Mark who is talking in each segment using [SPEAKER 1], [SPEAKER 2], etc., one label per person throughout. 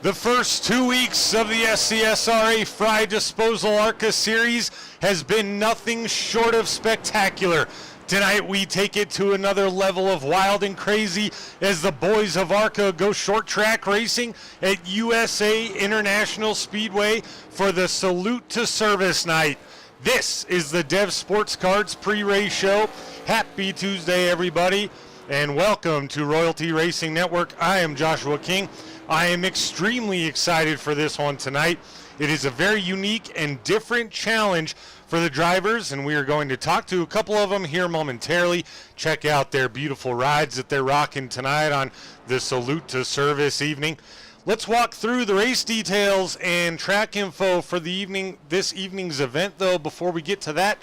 [SPEAKER 1] The first 2 weeks of the SCSRA Fry Disposal ARCA series has been nothing short of spectacular. Tonight we take it to another level of wild and crazy as the boys of ARCA go short track racing at USA International Speedway for the Salute to Service night. This is the Dev Sports Cards pre-race show. Happy Tuesday, everybody, and welcome to Royalty Racing Network. I am Joshua King. I am extremely excited for this one tonight. It is a very unique and different challenge for the drivers, and we are going to talk to a couple of them here momentarily. Check out their beautiful rides that they're rocking tonight on the Salute to Service evening. Let's walk through the race details and track info for the this evening's event, though. Before we get to that,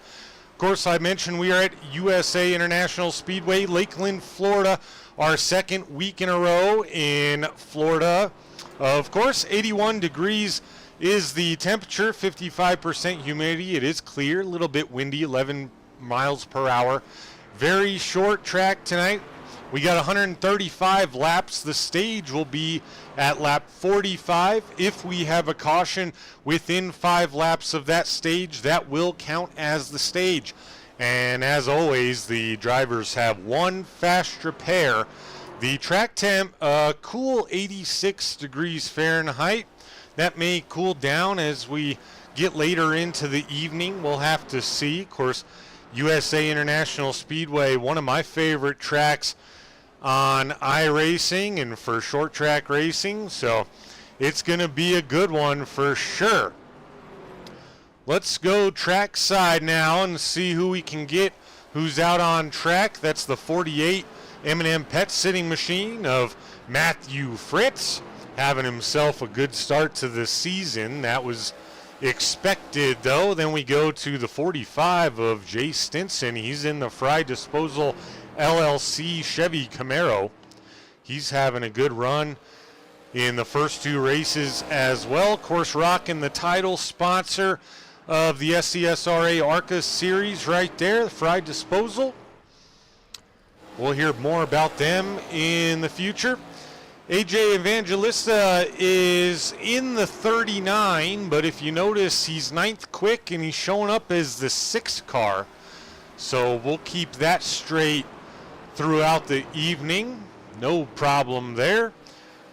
[SPEAKER 1] of course, I mentioned we are at USA International Speedway, Lakeland, Florida, our second week in a row in Florida. Of course, 81 degrees is the temperature, 55% humidity. It is clear, a little bit windy, 11 miles per hour. Very short track tonight. We got 135 laps. The stage will be at lap 45. If we have a caution within 5 laps of that stage, that will count as the stage. And as always, the drivers have one fast repair. The track temp, cool 86 degrees Fahrenheit. That may cool down as we get later into the evening. We'll have to see. Of course, USA International Speedway, one of my favorite tracks on iRacing and for short track racing. So it's going to be a good one for sure. Let's go track side now and see who we can get who's out on track. That's the 48 M&M Pet Sitting Machine of Matthew Fritz, having himself a good start to the season. That was expected, though. Then we go to the 45 of Jay Stinson. He's in the Fry Disposal LLC Chevy Camaro. He's having a good run in the first 2 races as well. Of course, rocking the title sponsor of the SCSRA ARCA series right there, the Fry Disposal. We'll hear more about them in the future. AJ Evangelista is in the 39, but if you notice, he's 9th quick and he's showing up as the 6th car. So we'll keep that straight throughout the evening. No problem there.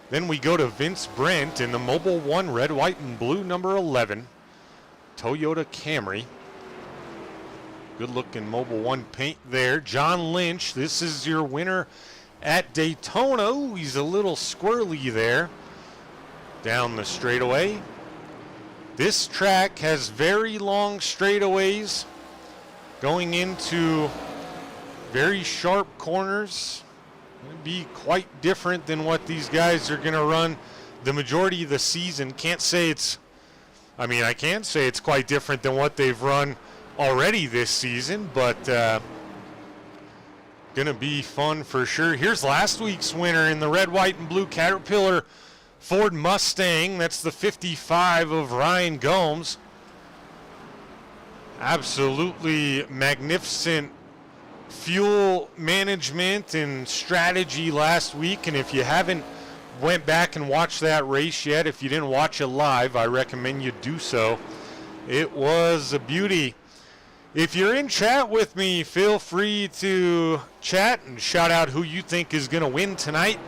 [SPEAKER 1] Then we go to Vince Brent in the Mobile 1 red, white, and blue number 11 Toyota Camry. Good looking Mobile 1 paint there. John Lynch, this is your winner at Daytona. Ooh, he's a little squirrely there down the straightaway. This track has very long straightaways going into very sharp corners. It'll be quite different than what these guys are going to run the majority of the season. I can say it's quite different than what they've run already this season, but gonna be fun for sure. Here's last week's winner in the red, white, and blue Caterpillar Ford Mustang. That's the 55 of Ryan Gomes. Absolutely magnificent fuel management and strategy last week, and if you haven't went back and watched that race yet, if you didn't watch it live, I recommend you do so. It was a beauty. If you're in chat with me, feel free to chat and shout out who you think is going to win tonight.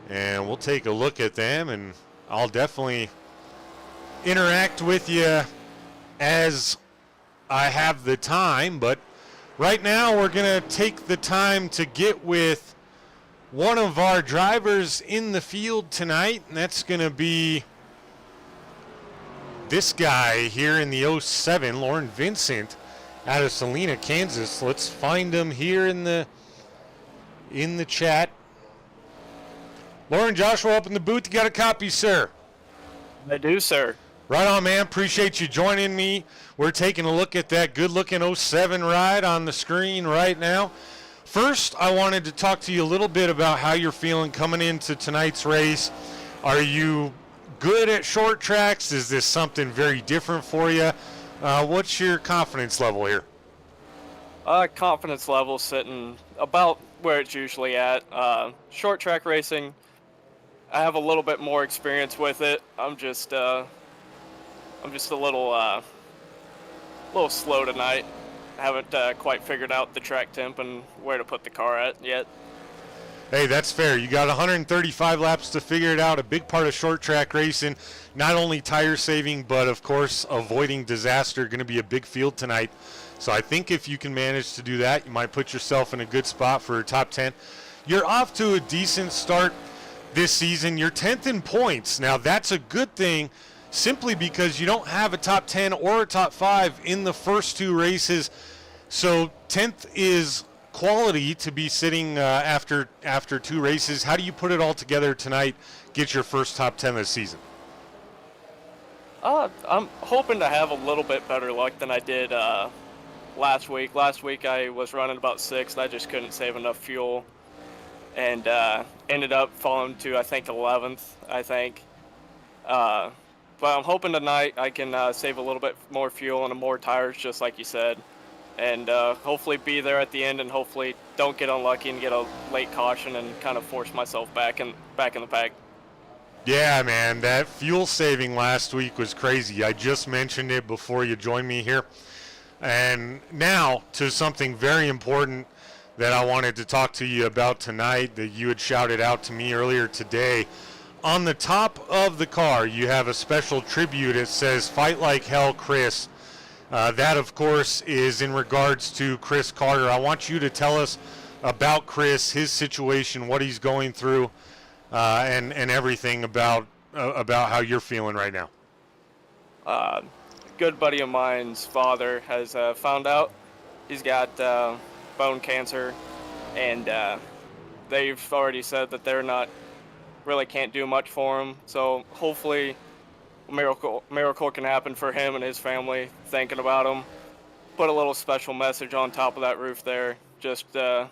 [SPEAKER 1] And we'll take a look at them, and I'll definitely interact with you as I have the time. But right now, we're going to take the time to get with one of our drivers in the field tonight, and that's going to be this guy here in the 07, Lauren Vincent, out of Salina, Kansas. Let's find him here in the chat. Lauren, Joshua up in the booth. You got a copy, sir?
[SPEAKER 2] I do, sir.
[SPEAKER 1] Right on, man. Appreciate you joining me. We're taking a look at that good-looking 07 ride on the screen right now. First, I wanted to talk to you a little bit about how you're feeling coming into tonight's race. Are you good at short tracks? Is this something very different for you? What's your confidence level here?
[SPEAKER 2] Confidence level sitting about where it's usually at. Short track racing, I have a little bit more experience with it. I'm just a little slow tonight. I haven't quite figured out the track temp and where to put the car at yet.
[SPEAKER 1] Hey, that's fair. You got 135 laps to figure it out. A big part of short track racing, not only tire saving, but of course avoiding disaster. Going to be a big field tonight. So I think if you can manage to do that, you might put yourself in a good spot for a top 10. You're off to a decent start this season. You're 10th in points. Now that's a good thing simply because you don't have a top 10 or a top 5 in the first 2 races. So 10th is quality to be sitting after 2 races. How do you put it all together tonight, get your first top 10 this season?
[SPEAKER 2] I'm hoping to have a little bit better luck than I did last week. Last week I was running about 6th. I just couldn't save enough fuel and ended up falling to, I think, 11th, I think. But I'm hoping tonight I can save a little bit more fuel and more tires, just like you said, and hopefully be there at the end, and hopefully don't get unlucky and get a late caution and kind of force myself back in the pack.
[SPEAKER 1] Yeah, man, that fuel saving last week was crazy. I just mentioned it before you joined me here. And now to something very important that I wanted to talk to you about tonight that you had shouted out to me earlier today. On the top of the car, you have a special tribute. It says, "Fight Like Hell, Chris." That, of course, is in regards to Chris Carter. I want you to tell us about Chris, his situation, what he's going through, and everything about how you're feeling right now.
[SPEAKER 2] A good buddy of mine's father has found out he's got bone cancer, and they've already said that they're not really can't do much for him. So hopefully a miracle can happen for him and his family, thinking about him. Put a little special message on top of that roof there. Just let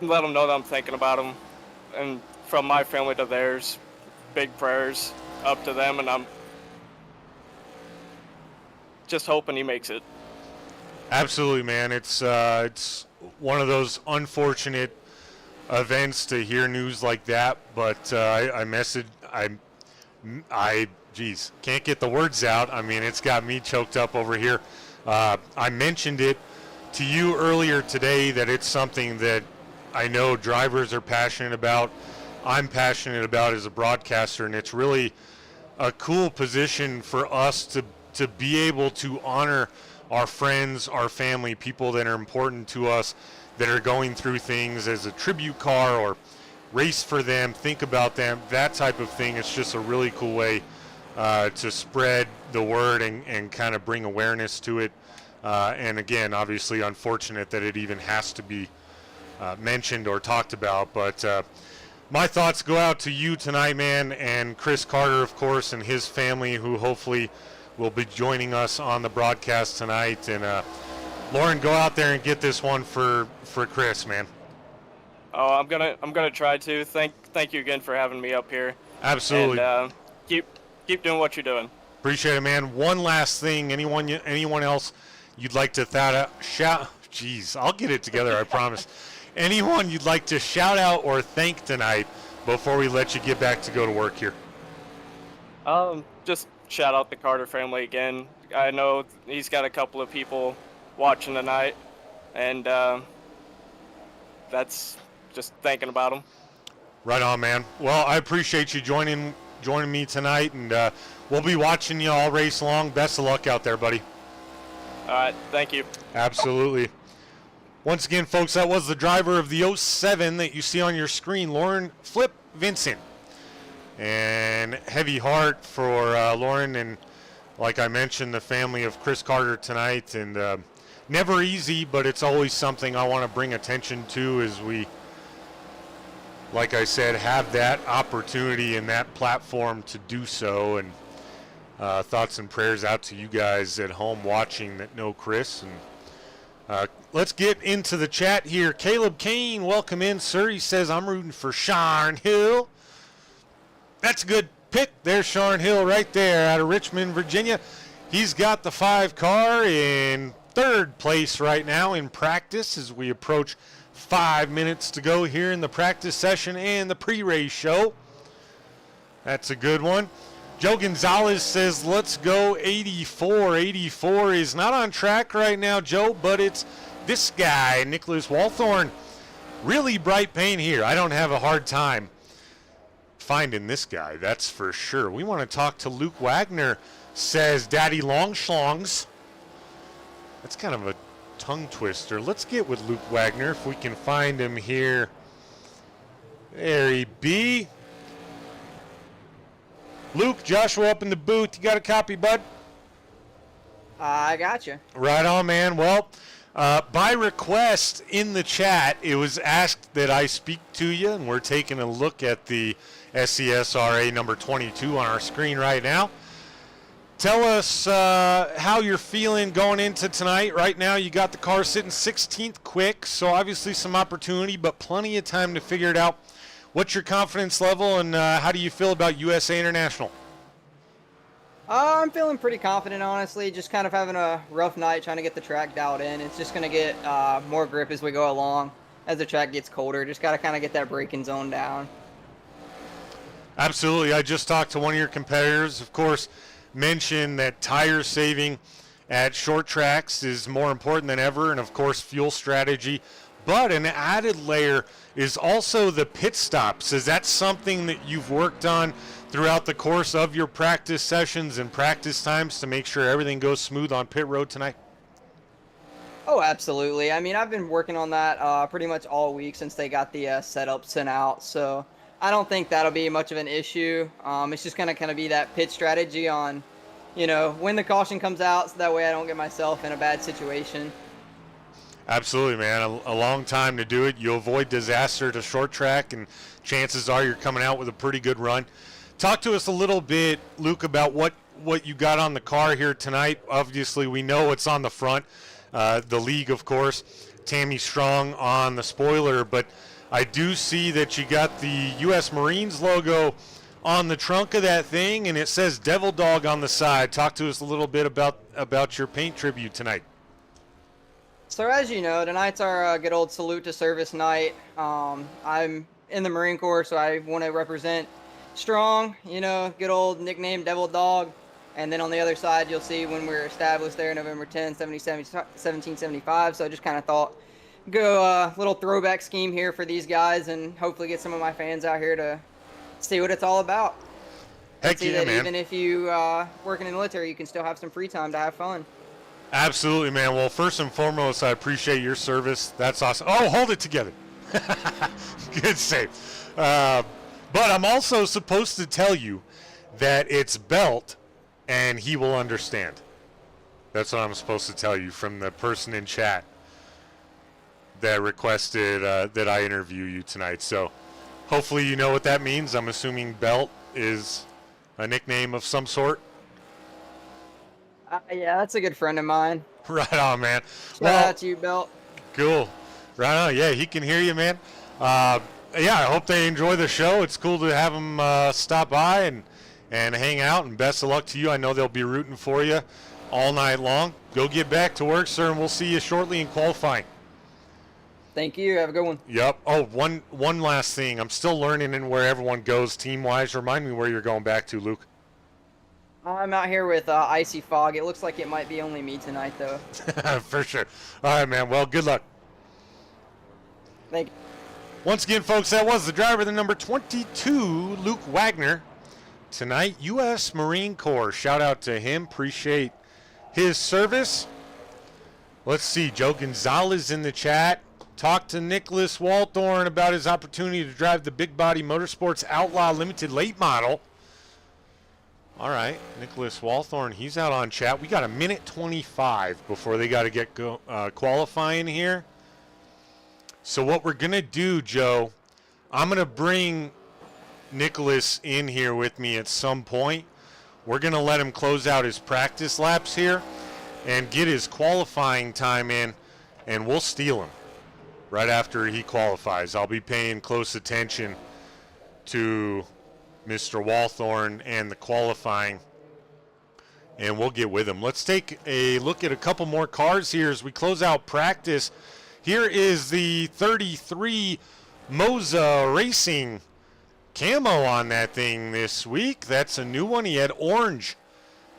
[SPEAKER 2] them know that I'm thinking about him. And from my family to theirs, big prayers up to them, and I'm just hoping he makes it.
[SPEAKER 1] Absolutely, man. It's one of those unfortunate events to hear news like that, but geez, can't get the words out. I mean, it's got me choked up over here. I mentioned it to you earlier today that it's something that I know drivers are passionate about. I'm passionate about as a broadcaster, and it's really a cool position for us to be able to honor our friends, our family, people that are important to us that are going through things as a tribute car or race for them, think about them, that type of thing. It's just a really cool way to spread the word and kind of bring awareness to it. And again, obviously unfortunate that it even has to be mentioned or talked about. But my thoughts go out to you tonight, man, and Chris Carter, of course, and his family, who hopefully will be joining us on the broadcast tonight. And Lauren, go out there and get this one for Chris, man.
[SPEAKER 2] Oh, I'm gonna try to. Thank you again for having me up here.
[SPEAKER 1] Absolutely.
[SPEAKER 2] And keep doing what you're doing.
[SPEAKER 1] Appreciate it, man. One last thing. Anyone else you'd like to shout? Jeez, I'll get it together, I promise. Anyone you'd like to shout out or thank tonight before we let you get back to go to work here?
[SPEAKER 2] Just shout out the Carter family again. I know he's got a couple of people watching tonight, and that's just thinking about him.
[SPEAKER 1] Right on, man. Well, I appreciate you joining me tonight, and we'll be watching you all race long. Best of luck out there, buddy.
[SPEAKER 2] All right, thank you.
[SPEAKER 1] Absolutely. Once again, folks, that was the driver of the 07 that you see on your screen, Lauren Flip Vincent. And heavy heart for Lauren and, like I mentioned, the family of Chris Carter tonight. And never easy, but it's always something I want to bring attention to as we, like I said, have that opportunity and that platform to do so. And thoughts and prayers out to you guys at home watching that know Chris. And let's get into the chat here. Caleb Kane, welcome in, sir. He says, I'm rooting for Sharn Hill. That's a good pick there, Sharn Hill, right there out of Richmond, Virginia. He's got the 5 car in 3rd place right now in practice as we approach 5 minutes to go here in the practice session and the pre-race show. That's a good one. Joe Gonzalez says, let's go 84. 84 is not on track right now, Joe, but it's this guy, Nicholas Walthorn. Really bright paint here. I don't have a hard time finding this guy, that's for sure. We want to talk to Luke Wagner, says Daddy Longschlongs. That's kind of a tongue twister. Let's get with Luke Wagner if we can find him here. There he be. Luke, Joshua up in the booth. You got a copy, bud?
[SPEAKER 3] I got you.
[SPEAKER 1] Right on, man. Well, by request in the chat, it was asked that I speak to you, and we're taking a look at the SCSRA number 22 on our screen right now. Tell us how you're feeling going into tonight. Right now, you got the car sitting 16th quick, so obviously some opportunity, but plenty of time to figure it out. What's your confidence level, and how do you feel about USA International?
[SPEAKER 3] I'm feeling pretty confident, honestly. Just kind of having a rough night trying to get the track dialed in. It's just going to get more grip as we go along, as the track gets colder. Just got to kind of get that braking zone down.
[SPEAKER 1] Absolutely. I just talked to one of your competitors, of course, mentioned that tire saving at short tracks is more important than ever, and of course fuel strategy. But an added layer is also the pit stops. Is that something that you've worked on throughout the course of your practice sessions and practice times to make sure everything goes smooth on pit road tonight?
[SPEAKER 3] Oh, absolutely. I mean, I've been working on that pretty much all week since they got the setup sent out. So I don't think that'll be much of an issue. It's just going to kind of be that pit strategy on, you know, when the caution comes out, so that way I don't get myself in a bad situation.
[SPEAKER 1] Absolutely, man. A long time to do it. You avoid disaster to short track, and chances are you're coming out with a pretty good run. Talk to us a little bit, Luke, about what you got on the car here tonight. Obviously, we know what's on the front. The league, of course, Tammy Strong on the spoiler, but I do see that you got the U.S. Marines logo on the trunk of that thing, and it says Devil Dog on the side. Talk to us a little bit about your paint tribute tonight.
[SPEAKER 3] So as you know, tonight's our good old salute to service night. I'm in the Marine Corps, so I want to represent Strong, you know, good old nickname Devil Dog. And then on the other side, you'll see when we're established there November 10, 1775. So I just kind of thought, go a little throwback scheme here for these guys and hopefully get some of my fans out here to see what it's all about.
[SPEAKER 1] Heck
[SPEAKER 3] see
[SPEAKER 1] yeah,
[SPEAKER 3] that
[SPEAKER 1] man.
[SPEAKER 3] Even if you work in the military, you can still have some free time to have fun.
[SPEAKER 1] Absolutely, man. Well, first and foremost, I appreciate your service. That's awesome. Oh, hold it together. Good save. But I'm also supposed to tell you that it's Belt, and he will understand. That's what I'm supposed to tell you from the person in chat that requested that I interview you tonight. So hopefully you know what that means. I'm assuming Belt is a nickname of some sort.
[SPEAKER 3] Yeah, that's a good friend of mine.
[SPEAKER 1] Right on, man.
[SPEAKER 3] Shout out to you, Belt.
[SPEAKER 1] Cool. Right on. Yeah, he can hear you, man. Yeah, I hope they enjoy the show. It's cool to have them stop by and hang out, and best of luck to you. I know they'll be rooting for you all night long. Go get back to work, sir, and we'll see you shortly in qualifying.
[SPEAKER 3] Thank you. Have a good one.
[SPEAKER 1] Yep. Oh, one last thing. I'm still learning in where everyone goes team-wise. Remind me where you're going back to, Luke.
[SPEAKER 3] I'm out here with Icy Fog. It looks like it might be only me tonight, though.
[SPEAKER 1] For sure. All right, man. Well, good luck.
[SPEAKER 3] Thank you.
[SPEAKER 1] Once again, folks, that was the driver, the number 22, Luke Wagner. Tonight, U.S. Marine Corps. Shout out to him. Appreciate his service. Let's see. Joe Gonzalez in the chat. Talked to Nicholas Walthorn about his opportunity to drive the Big Body Motorsports Outlaw Limited Late Model. All right, Nicholas Walthorn, he's out on chat. We got a minute 25 before they got to get qualifying here. So what we're going to do, Joe, I'm going to bring Nicholas in here with me at some point. We're going to let him close out his practice laps here and get his qualifying time in, and we'll steal him right after he qualifies. I'll be paying close attention to Mr. Walthorn and the qualifying, and we'll get with him. Let's take a look at a couple more cars here as we close out practice Here is the 33 Moza Racing camo on that thing this week. That's a new one. He had orange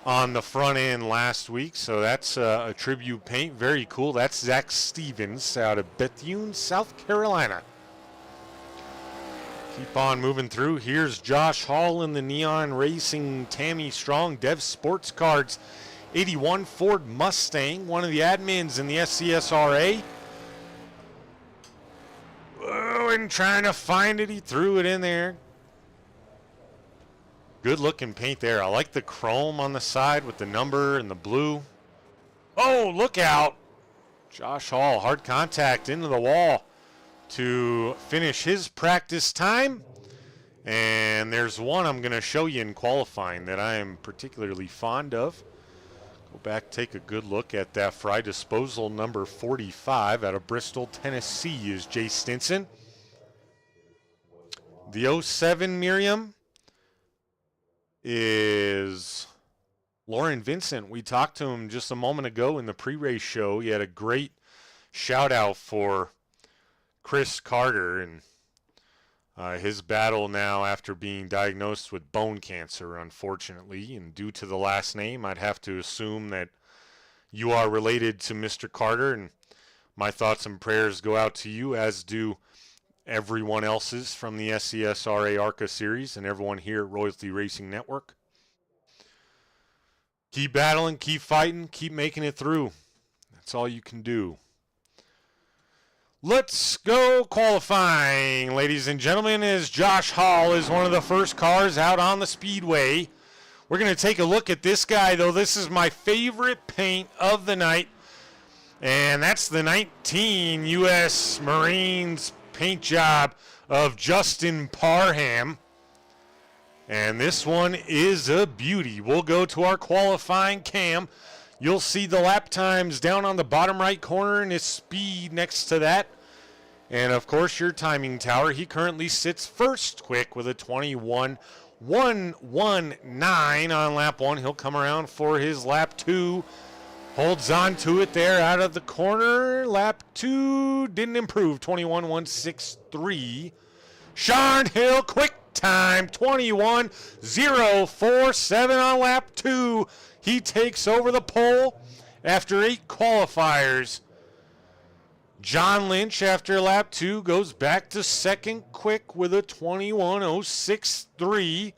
[SPEAKER 1] on the front end last week, so that's a tribute paint. Very cool. That's Zach Stevens out of Bethune, South Carolina. Keep on moving through. Here's Josh Hall in the Neon Racing Tammy Strong Dev Sports Cards 81 Ford Mustang, one of the admins in the SCSRA. Oh, and trying to find it, he threw it in there. Good looking paint there. I like the chrome on the side with the number and the blue. Oh, look out. Josh Hall, hard contact into the wall to finish his practice time. And there's one I'm going to show you in qualifying that I am particularly fond of. Go back, take a good look at that fry disposal number 45 out of Bristol, Tennessee is Jay Stinson. The 07 Miriam is Lauren Vincent. We talked to him just a moment ago in the pre-race show. He had a great shout out for Chris Carter and his battle now after being diagnosed with bone cancer, unfortunately. And due to the last name, I'd have to assume that you are related to Mr. Carter. And my thoughts and prayers go out to you, as do everyone else's from the SCSRA ARCA series and everyone here at Royalty Racing Network. Keep battling, keep fighting, keep making it through. That's all you can do. Let's go qualifying, ladies and gentlemen, as Josh Hall is one of the first cars out on the Speedway. We're going to take a look at this guy, though. This is my favorite paint of the night, and that's the 19 U.S. Marines paint job of Justin Parham. And this one is a beauty. We'll go to our qualifying cam. You'll see the lap times down on the bottom right corner and his speed next to that. And of course your timing tower. He currently sits first quick with a 21.119 on lap 1. He'll come around for his lap 2. Holds on to it there out of the corner. Lap 2 didn't improve. 21.163. Sean Hill, quick time. 21.047 on lap 2. He takes over the pole after 8 qualifiers. John Lynch, after lap 2, goes back to second quick with a 21.063.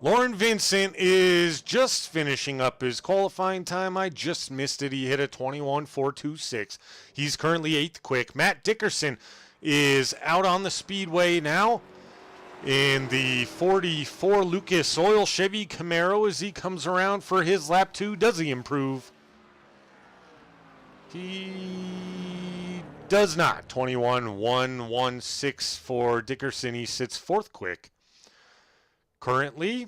[SPEAKER 1] Lauren Vincent is just finishing up his qualifying time. I just missed it. He hit a 21.426. He's currently 8th quick. Matt Dickerson is out on the Speedway now in the 44 Lucas Oil Chevy Camaro as he comes around for his lap 2. Does he improve? He does not. 21.116 for Dickerson. He sits 4th quick. Currently,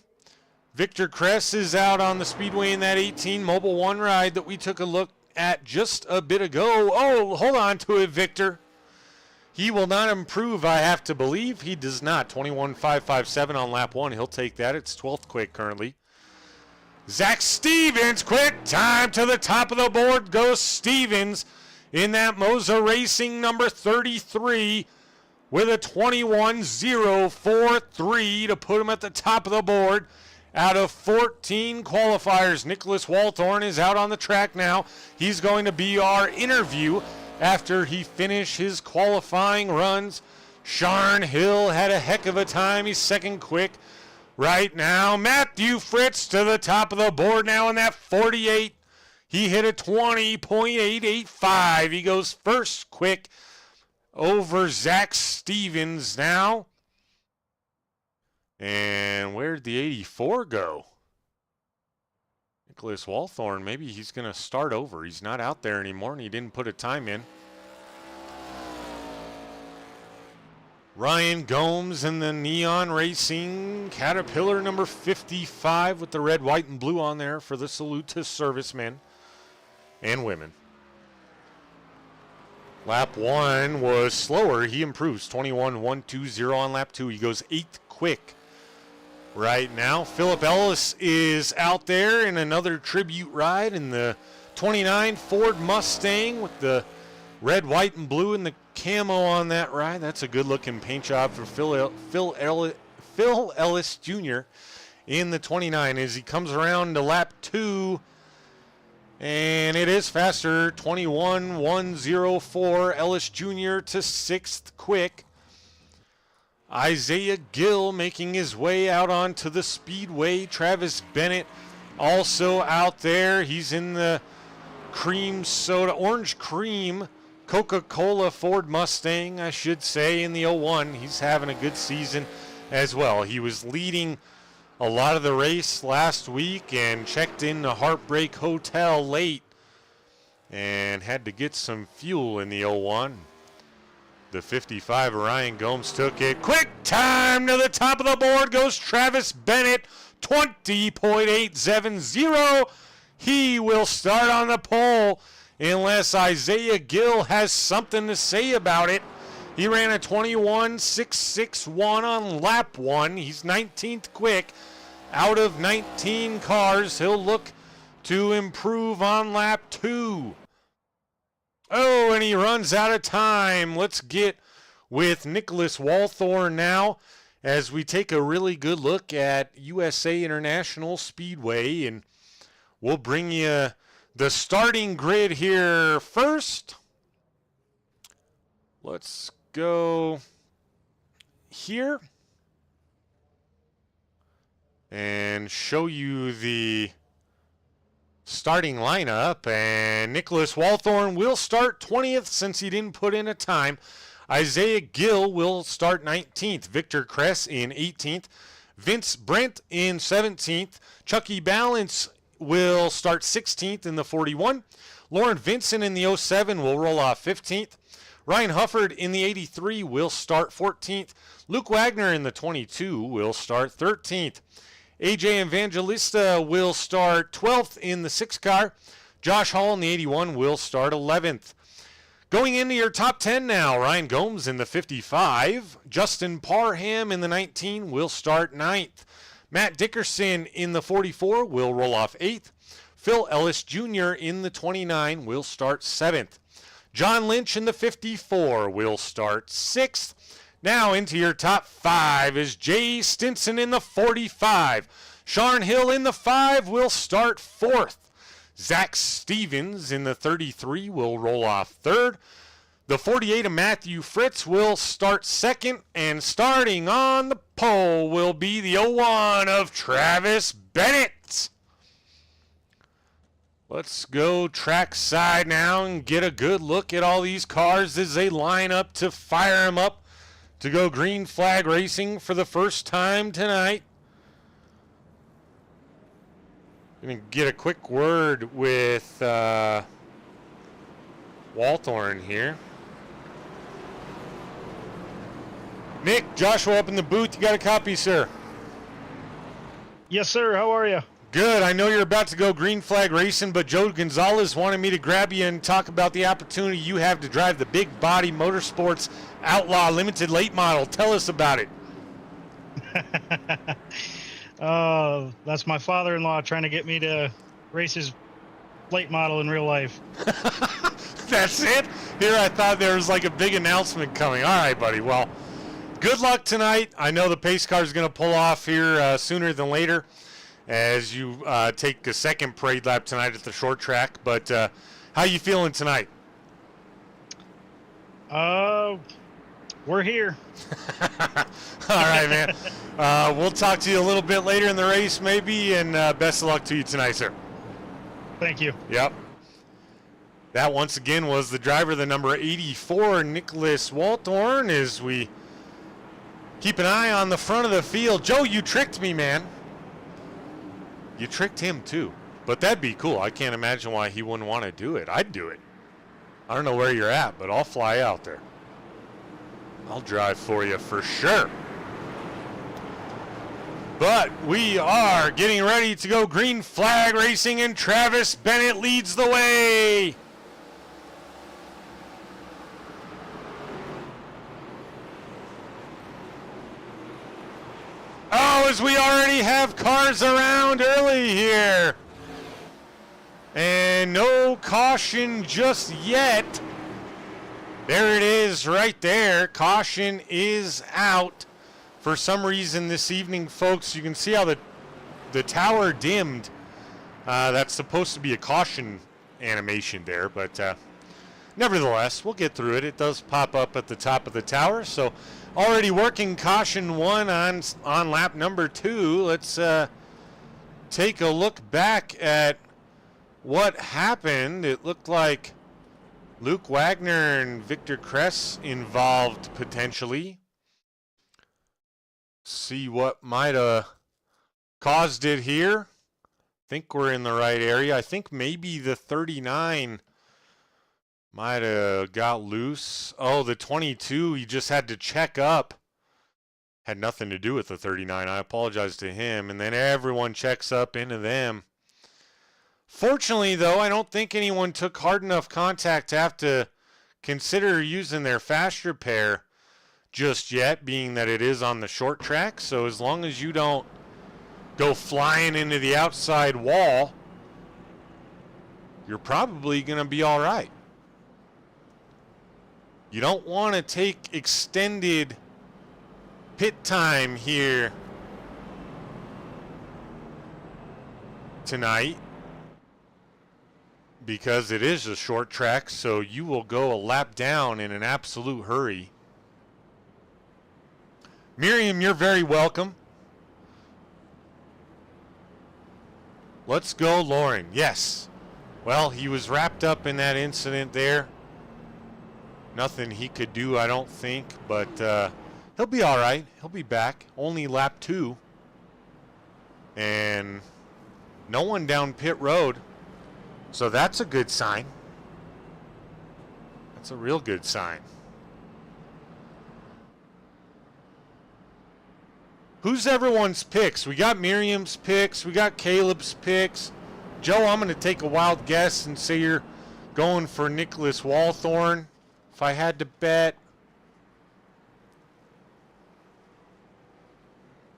[SPEAKER 1] Victor Kress is out on the Speedway in that 18 Mobil 1 ride that we took a look at just a bit ago. Oh, hold on to it, Victor. He will not improve, I have to believe. He does not. 21.557 on lap 1. He'll take that. It's 12th quick currently. Zach Stevens, quick time to the top of the board goes Stevens in that Moza Racing number 33. With a 21.043 to put him at the top of the board out of 14 qualifiers. Nicholas Walthorn is out on the track now. He's going to be our interview after he finished his qualifying runs. Sharn Hill had a heck of a time. He's second quick right now. Matthew Fritz to the top of the board now in that 48. He hit a 20.885. He goes first quick over Zach Stevens now. And where'd the 84 go? Nicholas Walthorn, maybe he's going to start over. He's not out there anymore, and he didn't put a time in. Ryan Gomes in the Neon Racing Caterpillar number 55 with the red, white, and blue on there for the salute to servicemen and women. Lap 1 was slower. He improves. 21.120 on lap 2. He goes 8th quick right now. Philip Ellis is out there in another tribute ride in the 29 Ford Mustang with the red, white, and blue and the camo on that ride. That's a good-looking paint job for Phil Ellis Jr. in the 29 as he comes around to lap 2. And it is faster, 21.104. Ellis Jr. to 6th quick. Isaiah Gill making his way out onto the Speedway. Travis Bennett also out there. He's in the cream soda, orange cream Coca-Cola Ford Mustang, I should say, in the 01. He's having a good season as well. He was leading a lot of the race last week and checked in the Heartbreak Hotel late and had to get some fuel in the 01. The 55 Ryan Gomes took it. Quick time to the top of the board goes Travis Bennett, 20.870. He will start on the pole unless Isaiah Gill has something to say about it. He ran a 21.661 on lap 1. He's 19th quick. Out of 19 cars, he'll look to improve on lap 2. Oh, and he runs out of time. Let's get with Nicholas Walthorn now as we take a really good look at USA International Speedway, and we'll bring you the starting grid here first. Let's go here and show you the starting lineup. And Nicholas Walthorn will start 20th since he didn't put in a time. Isaiah Gill will start 19th. Victor Kress in 18th. Vince Brent in 17th. Chucky Balance will start 16th in the 41. Lauren Vincent in the 07 will roll off 15th. Ryan Hufford in the 83 will start 14th. Luke Wagner in the 22 will start 13th. AJ Evangelista will start 12th in the 6 car. Josh Hall in the 81 will start 11th. Going into your top 10 now, Ryan Gomes in the 55. Justin Parham in the 19 will start 9th. Matt Dickerson in the 44 will roll off 8th. Phil Ellis Jr. in the 29 will start 7th. John Lynch in the 54 will start 6th. Now into your top 5 is Jay Stinson in the 45. Sean Hill in the 5 will start 4th. Zach Stevens in the 33 will roll off 3rd. The 48 of Matthew Fritz will start 2nd. And starting on the pole will be the 01 of Travis Bennett. Let's go track side now and get a good look at all these cars as they line up to fire them up to go green flag racing for the first time tonight. I'm going to get a quick word with Walthorn here. Nick, Joshua up in the booth. You got a copy, sir?
[SPEAKER 4] Yes, sir. How are you?
[SPEAKER 1] Good. I know you're about to go green flag racing, but Joe Gonzalez wanted me to grab you and talk about the opportunity you have to drive the Big Body Motorsports Outlaw Limited Late Model. Tell us about it.
[SPEAKER 4] That's my father-in-law trying to get me to race his late model in real life.
[SPEAKER 1] That's it? Here I thought there was like a big announcement coming. All right, buddy. Well, good luck tonight. I know the pace car is going to pull off here sooner than later as you take a second parade lap tonight at the short track. But how you feeling tonight?
[SPEAKER 4] We're here.
[SPEAKER 1] All right, man. We'll talk to you a little bit later in the race maybe, and best of luck to you tonight, sir.
[SPEAKER 4] Thank you.
[SPEAKER 1] Yep. That once again was the driver, the number 84, Nicholas Walthorn, as we keep an eye on the front of the field. Joe, you tricked me, man. You tricked him too, but that'd be cool. I can't imagine why he wouldn't want to do it. I'd do it. I don't know where you're at, but I'll fly out there. I'll drive for you for sure. But we are getting ready to go green flag racing, and Travis Bennett leads the way. Oh, as we already have cars around early here. And And no caution just yet. There it is right there. Caution is out. For some reason this evening, folks, you can see how the tower dimmed. That's supposed to be a caution animation there, but nevertheless, we'll get through it. It does pop up at the top of the tower. So already working caution 1 on lap number 2. Let's take a look back at what happened. It looked like Luke Wagner and Victor Kress involved potentially. See what might have caused it here. I think we're in the right area. I think maybe the 39 might have got loose. Oh, the 22, he just had to check up. Had nothing to do with the 39. I apologize to him. And then everyone checks up into them. Fortunately, though, I don't think anyone took hard enough contact to have to consider using their fast repair just yet, being that it is on the short track. So as long as you don't go flying into the outside wall, you're probably going to be all right. You don't want to take extended pit time here tonight, because it is a short track, so you will go a lap down in an absolute hurry. Miriam, you're very welcome. Let's go, Lauren. Yes. Well, he was wrapped up in that incident there. Nothing he could do, I don't think, but he'll be all right. He'll be back. Only lap 2. And no one down pit road. So that's a good sign. That's a real good sign. Who's everyone's picks? We got Miriam's picks. We got Caleb's picks. Joe, I'm going to take a wild guess and say you're going for Nicholas Walthorn. If I had to bet.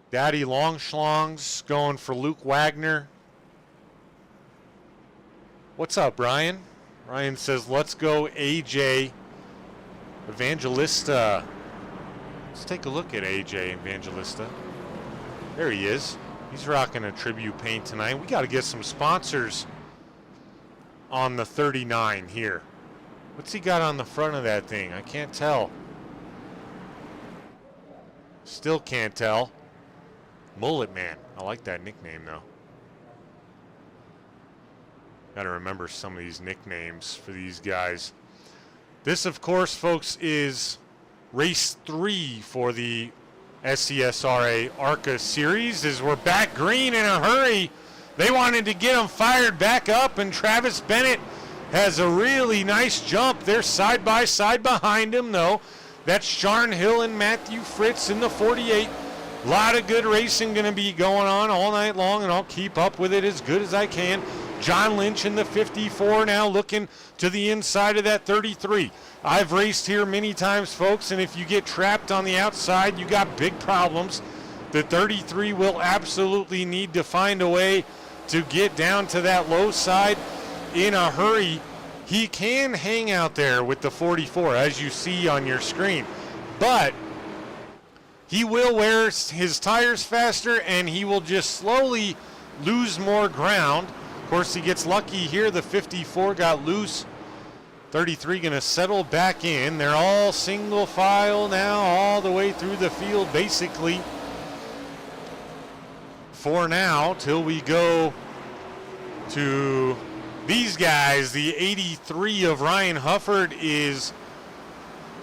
[SPEAKER 1] Daddy Longschlong's going for Luke Wagner. What's up, Brian? Ryan says, let's go AJ Evangelista. Let's take a look at AJ Evangelista. There he is. He's rocking a tribute paint tonight. We got to get some sponsors on the 39 here. What's he got on the front of that thing? I can't tell. Still can't tell. Mullet Man. I like that nickname, though. Got to remember some of these nicknames for these guys. This, of course, folks, is race 3 for the SCSRA ARCA series. As we're back green in a hurry. They wanted to get them fired back up, and Travis Bennett has a really nice jump. They're side by side behind him, though. That's Sharn Hill and Matthew Fritz in the 48. A lot of good racing going to be going on all night long, and I'll keep up with it as good as I can. John Lynch in the 54 now looking to the inside of that 33. I've raced here many times, folks, and if you get trapped on the outside, you got big problems. The 33 will absolutely need to find a way to get down to that low side in a hurry. He can hang out there with the 44, as you see on your screen, but he will wear his tires faster, and he will just slowly lose more ground. Of course, he gets lucky here. The 54 got loose. 33 going to settle back in. They're all single file now all the way through the field, basically, for now, till we go to these guys. The 83 of Ryan Hufford is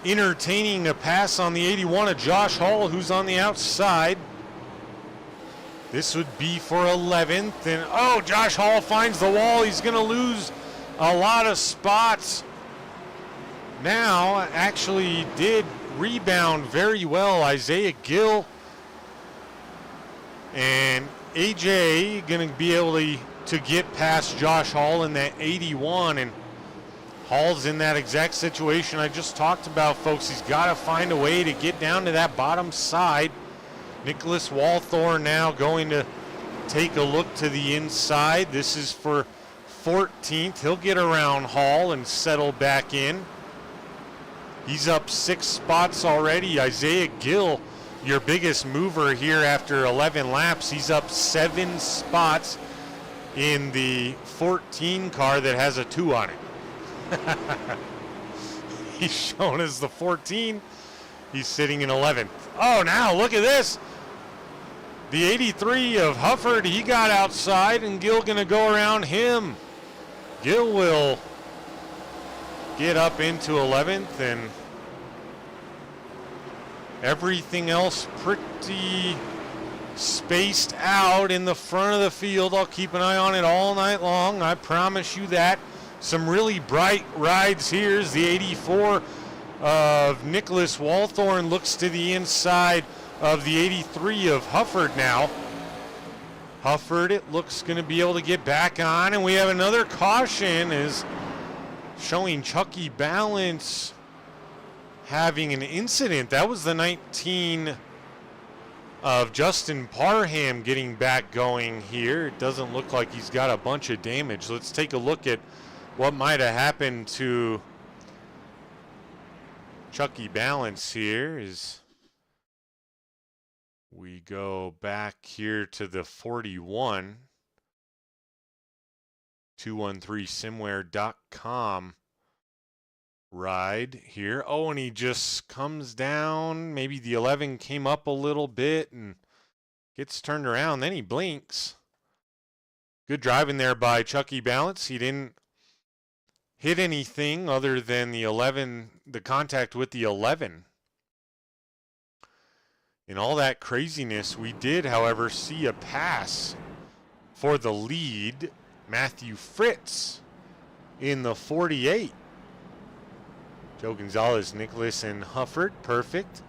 [SPEAKER 1] entertaining a pass on the 81 of Josh Hall, who's on the outside. This would be for 11th, and oh, Josh Hall finds the wall. He's going to lose a lot of spots. Now, actually did rebound very well. Isaiah Gill and AJ going to be able to get past Josh Hall in that 81, and Hall's in that exact situation I just talked about, folks. He's got to find a way to get down to that bottom side. Nicholas Walthorn now going to take a look to the inside. This is for 14th. He'll get around Hall and settle back in. He's up 6 spots already. Isaiah Gill, your biggest mover here after 11 laps. He's up 7 spots in the 14 car that has a 2 on it. He's shown as the 14. He's sitting in 11th. Oh, now look at this. The 83 of Hufford, he got outside, and Gill going to go around him. Gill will get up into 11th, and everything else pretty spaced out in the front of the field. I'll keep an eye on it all night long, I promise you that. Some really bright rides. Here's the 84 of Nicholas Walthorn, looks to the inside of the 83 of Hufford now. Hufford, it looks going to be able to get back on, and we have another caution is showing Chucky Balance having an incident. That was the 19 of Justin Parham getting back going here. It doesn't look like he's got a bunch of damage. Let's take a look at what might have happened to Chucky Balance here as we go back here to the 41. 213simware.com ride here. Oh, and he just comes down. Maybe the 11 came up a little bit and gets turned around. Then he blinks. Good driving there by Chucky Balance. He didn't hit anything other than the 11, the contact with the 11. In all that craziness, we did, however, see a pass for the lead, Matthew Fritz, in the 48. Joe Gonzalez, Nicholas, and Hufford, perfect.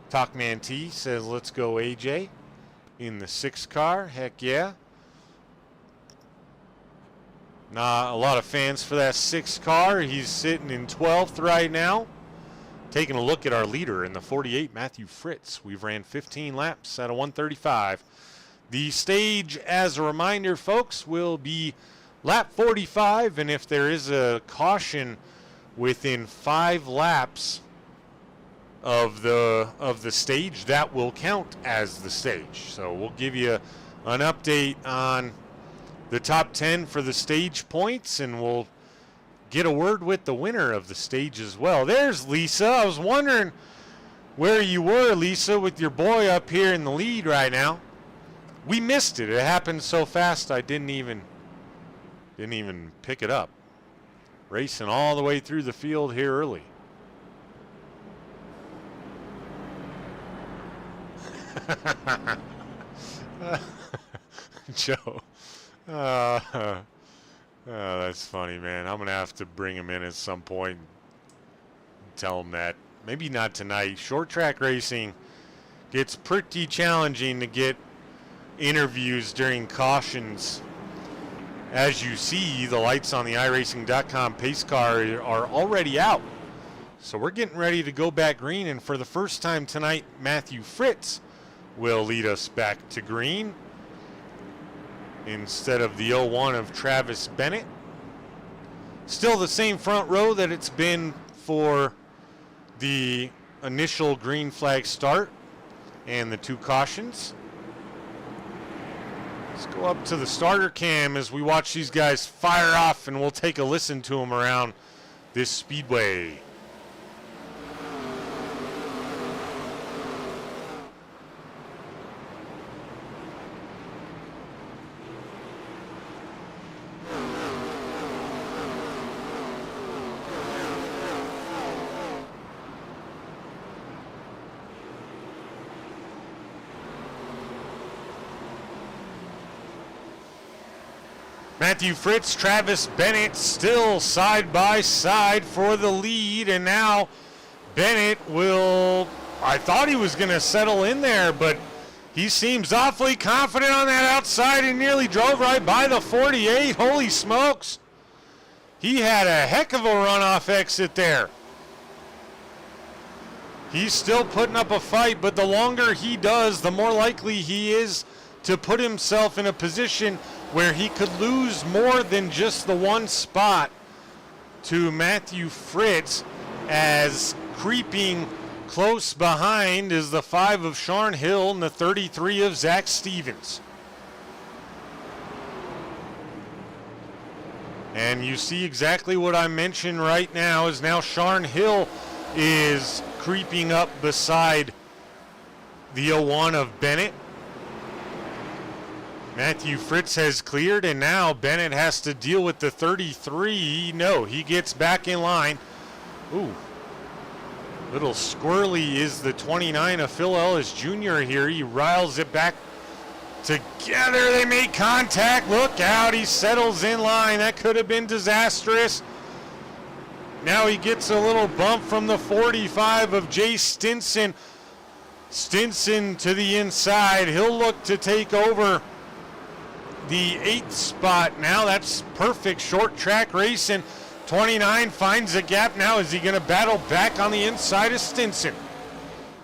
[SPEAKER 1] Talkman T says, let's go AJ in the 6 car. Heck yeah. Not a lot of fans for that 6 car. He's sitting in 12th right now. Taking a look at our leader in the 48, Matthew Fritz. We've ran 15 laps at a 135. The stage, as a reminder, folks, will be lap 45, and if there is a caution within 5 laps of the stage, that will count as the stage. So we'll give you an update on the top 10 for the stage points, and we'll get a word with the winner of the stage as well. There's Lisa. I was wondering where you were, Lisa, with your boy up here in the lead right now. We missed it. It happened so fast I didn't even pick it up. Racing all the way through the field here early. Joe. Oh, that's funny, man. I'm going to have to bring him in at some point and tell him that. Maybe not tonight. Short track racing gets pretty challenging to get interviews during cautions. As you see, the lights on the iRacing.com pace car are already out. So we're getting ready to go back green, and for the first time tonight, Matthew Fritz will lead us back to green instead of the 01 of Travis Bennett. Still the same front row that it's been for the initial green flag start and the 2 cautions. Let's go up to the starter cam as we watch these guys fire off, and we'll take a listen to them around this speedway. Matthew Fritz, Travis Bennett still side by side for the lead, and now Bennett will, I thought he was going to settle in there, but he seems awfully confident on that outside and nearly drove right by the 48. Holy smokes. He had a heck of a runoff exit there. He's still putting up a fight, but the longer he does, the more likely he is to put himself in a position where he could lose more than just the one spot to Matthew Fritz, as creeping close behind is the 5 of Sharn Hill and the 33 of Zach Stevens. And you see exactly what I mentioned right now is now Sharn Hill is creeping up beside the 01 of Bennett. Matthew Fritz has cleared, and now Bennett has to deal with the 33. No, he gets back in line. Ooh. Little squirrely is the 29 of Phil Ellis Jr. here. He riles it back together. They make contact. Look out. He settles in line. That could have been disastrous. Now he gets a little bump from the 45 of Jay Stinson. Stinson to the inside. He'll look to take over the 8th spot. Now that's perfect short track racing. 29 finds a gap now. Is he going to battle back on the inside of Stinson?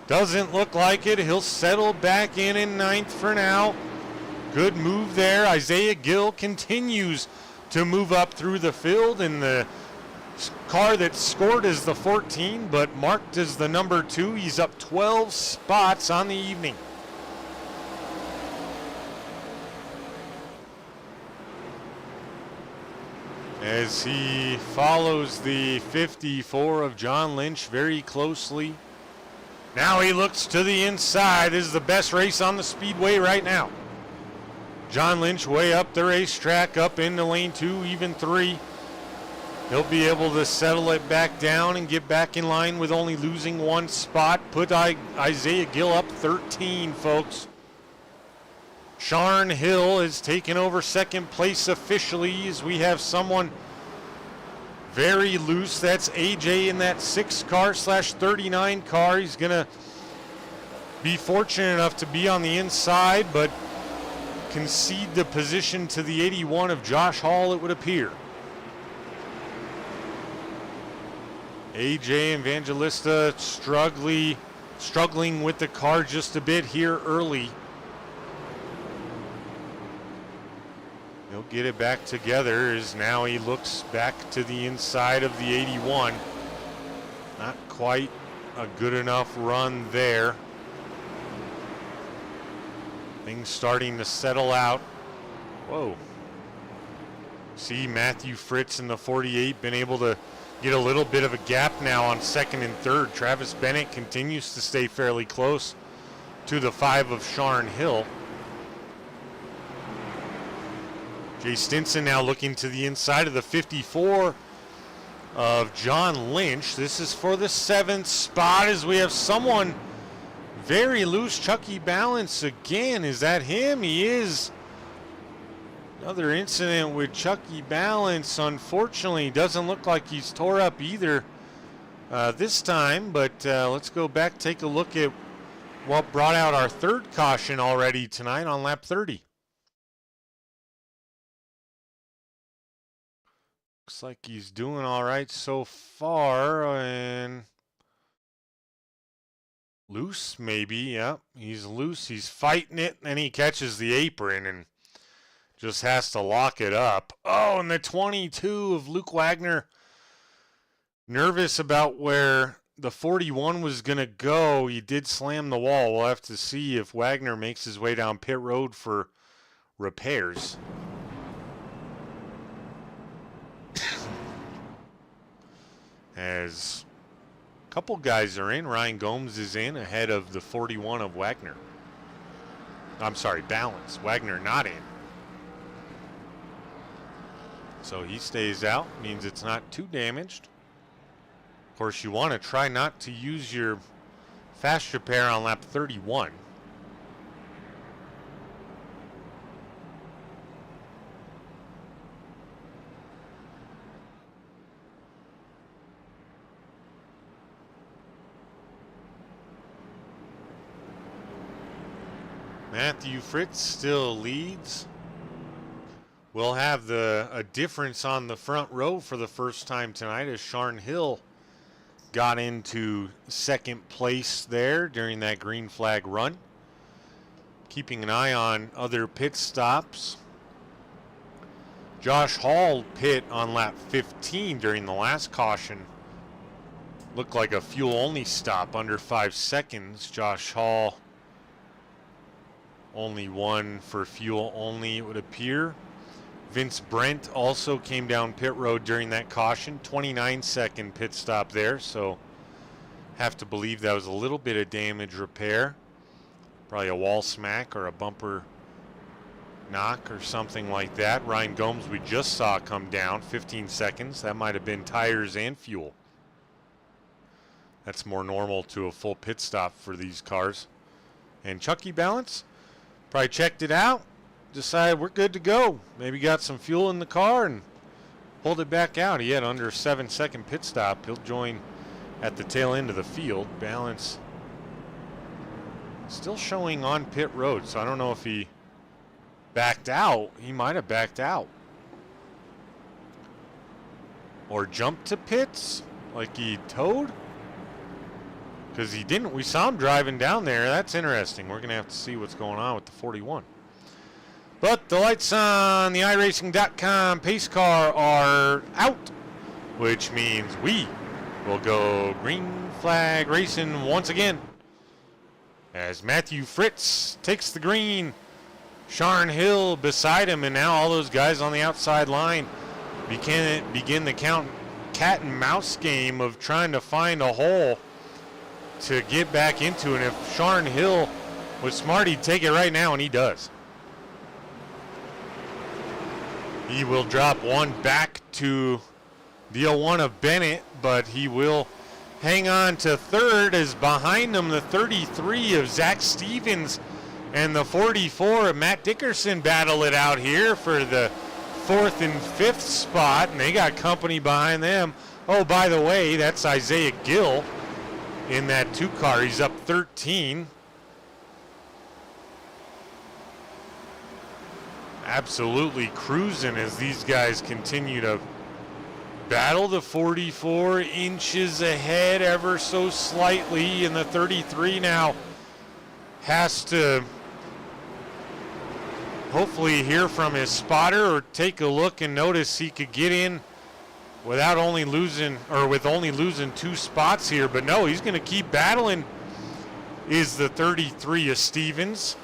[SPEAKER 1] Doesn't look like it. He'll settle back in 9th for now. Good move there. Isaiah Gill continues to move up through the field, and the car that scored is the 14, but marked as the number 2. He's up 12 spots on the evening. As he follows the 54 of John Lynch very closely. Now he looks to the inside. This is the best race on the Speedway right now. John Lynch way up the racetrack, up into lane 2, even 3. He'll be able to settle it back down and get back in line with only losing 1 spot. Put Isaiah Gill up 13, folks. Sharn Hill has taken over 2nd place officially, as we have someone very loose. That's AJ in that 6 car / 39 car. He's going to be fortunate enough to be on the inside, but concede the position to the 81 of Josh Hall, it would appear. AJ Evangelista struggling with the car just a bit here early. He'll get it back together as now he looks back to the inside of the 81. Not quite a good enough run there. Things starting to settle out. Whoa. See Matthew Fritz in the 48 been able to get a little bit of a gap now on 2nd and 3rd. Travis Bennett continues to stay fairly close to the 5 of Sharn Hill. Jay Stinson now looking to the inside of the 54 of John Lynch. This is for the 7th spot, as we have someone very loose. Chucky Balance again. Is that him? He is. Another incident with Chucky Balance. Unfortunately, doesn't look like he's tore up either this time, but let's go back, take a look at what brought out our 3rd caution already tonight on lap 30. Looks like he's doing all right so far, and loose maybe. Yep, he's loose. He's fighting it, and he catches the apron and just has to lock it up. Oh, and the 22 of Luke Wagner, nervous about where the 41 was going to go. He did slam the wall. We'll have to see if Wagner makes his way down pit road for repairs. As a couple guys are in, Ryan Gomes is in ahead of the 41 of Wagner. I'm sorry, Balance. Wagner not in. So he stays out, means it's not too damaged. Of course, you want to try not to use your fast repair on lap 31. Matthew Fritz still leads. We'll have a difference on the front row for the first time tonight, as Sharn Hill got into 2nd place there during that green flag run. Keeping an eye on other pit stops. Josh Hall pit on lap 15 during the last caution. Looked like a fuel-only stop, under 5 seconds. Josh Hall only one for fuel only, it would appear. Vince Brent also came down pit road during that caution. 29-second pit stop there, so have to believe that was a little bit of damage repair. Probably a wall smack or a bumper knock or something like that. Ryan Gomes we just saw come down, 15 seconds. That might have been tires and fuel. That's more normal to a full pit stop for these cars. And Chucky Balance probably checked it out, decided we're good to go. Maybe got some fuel in the car and pulled it back out. He had under a 7-second pit stop. He'll join at the tail end of the field. Balance still showing on pit road, so I don't know if he backed out. He might have backed out. Or jumped to pits like he towed. Because he didn't. We saw him driving down there. That's interesting. We're going to have to see what's going on with the 41. But the lights on the iRacing.com pace car are out, which means we will go green flag racing once again. As Matthew Fritz takes the green, Sharn Hill beside him, and now all those guys on the outside line begin the cat and mouse game of trying to find a hole to get back into. And if Sharn Hill was smart, he'd take it right now, and he does. He will drop one back to the 01 of Bennett, but he will hang on to third, as behind him the 33 of Zach Stevens and the 44 of Matt Dickerson battle it out here for the 4th and 5th spot, and they got company behind them. Oh, by the way, that's Isaiah Gill in that 2 car. He's up 13. Absolutely cruising as these guys continue to battle. The 44 inches ahead ever so slightly, and the 33 now has to hopefully hear from his spotter or take a look and notice he could get in without only losing, or with only losing 2 spots here. But no, he's going to keep battling, is the 33 of Stevens.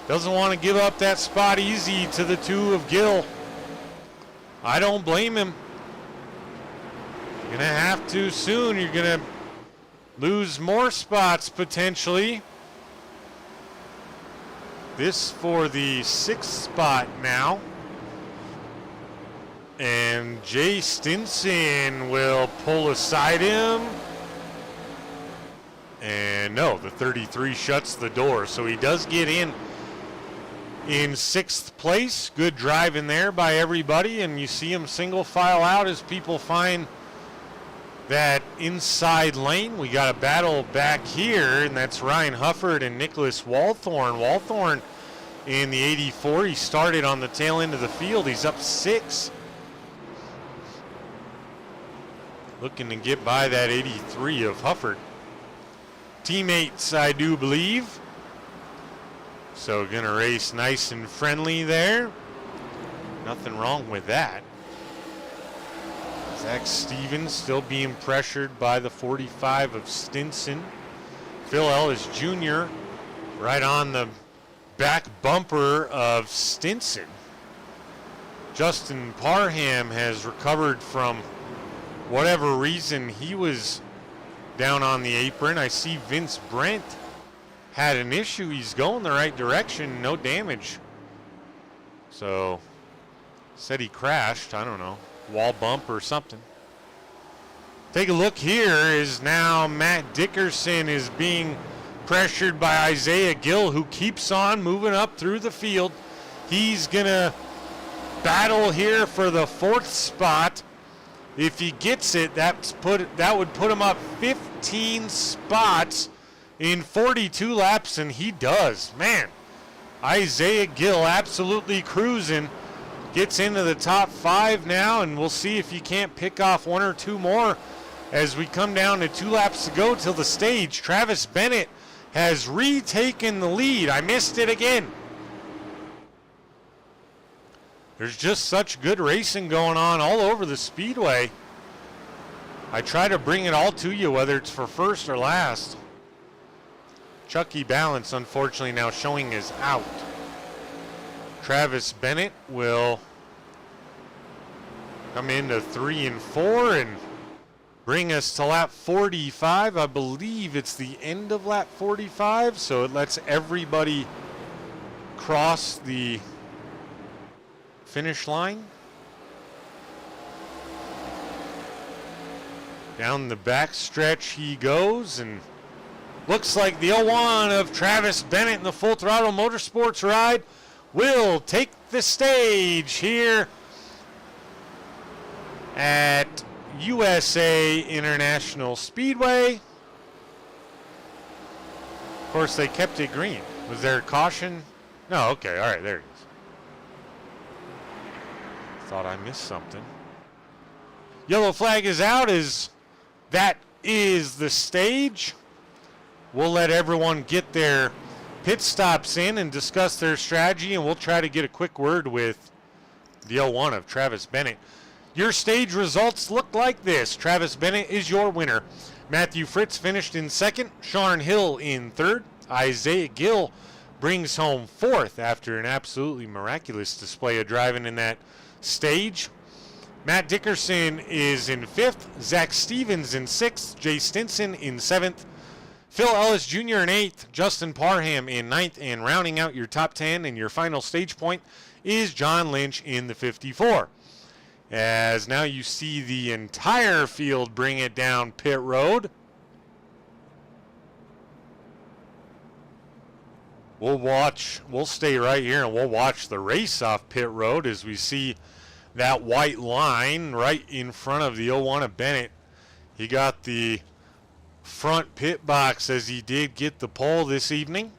[SPEAKER 1] Doesn't want to give up that spot easy to the 2 of Gill. I don't blame him. You're going to have to soon. You're going to lose more spots potentially. This for the 6th spot now. And Jay Stinson will pull aside him. And no, the 33 shuts the door. So he does get in 6th place. Good driving there by everybody. And you see him single file out as people find that inside lane. We got a battle back here, and that's Ryan Hufford and Nicholas Walthorn. Walthorn in the 84. He started on the tail end of the field. He's up 6. Looking to get by that 83 of Hufford. Teammates, I do believe. So gonna race nice and friendly there. Nothing wrong with that. Zach Stevens still being pressured by the 45 of Stinson. Phil Ellis Jr. right on the back bumper of Stinson. Justin Parham has recovered from whatever reason he was down on the apron. I see Vince Brent had an issue. He's going the right direction, no damage. So, said he crashed, I don't know, wall bump or something. Take a look here is now Matt Dickerson is being pressured by Isaiah Gill, who keeps on moving up through the field. He's gonna battle here for the 4th spot. If he gets it, that would put him up 15 spots in 42 laps, and he does. Man, Isaiah Gill absolutely cruising. Gets into the top 5 now, and we'll see if he can't pick off 1 or 2 more as we come down to 2 laps to go till the stage. Travis Bennett has retaken the lead. I missed it again. There's just such good racing going on all over the Speedway. I try to bring it all to you, whether it's for first or last. Chucky Balance, unfortunately, now showing is out. Travis Bennett will come into 3 and 4 and bring us to lap 45. I believe it's the end of lap 45, so it lets everybody cross the finish line. Down the back stretch he goes, and looks like the 01 of Travis Bennett in the Full Throttle Motorsports ride will take the stage here at USA International Speedway. Of course, they kept it green. Was there a caution? No, okay, all right, there it is. Thought I missed something. Yellow flag is out as that is the stage. We'll let everyone get their pit stops in and discuss their strategy, and we'll try to get a quick word with the 01 of Travis Bennett. Your stage results look like this. Travis Bennett is your winner. Matthew Fritz finished in second. Sean Hill in third. Isaiah Gill brings home fourth after an absolutely miraculous display of driving in that stage. Matt Dickerson is in fifth. Zach Stevens in sixth. Jay Stinson in seventh. Phil Ellis Jr. in eighth. Justin Parham in ninth. And rounding out your top 10 and your final stage point is John Lynch in the 54. As now you see the entire field bring it down pit road. We'll stay right here and we'll watch the race off pit road as we see that white line right in front of the 01 of Bennett. He got the front pit box as he did get the pole this evening.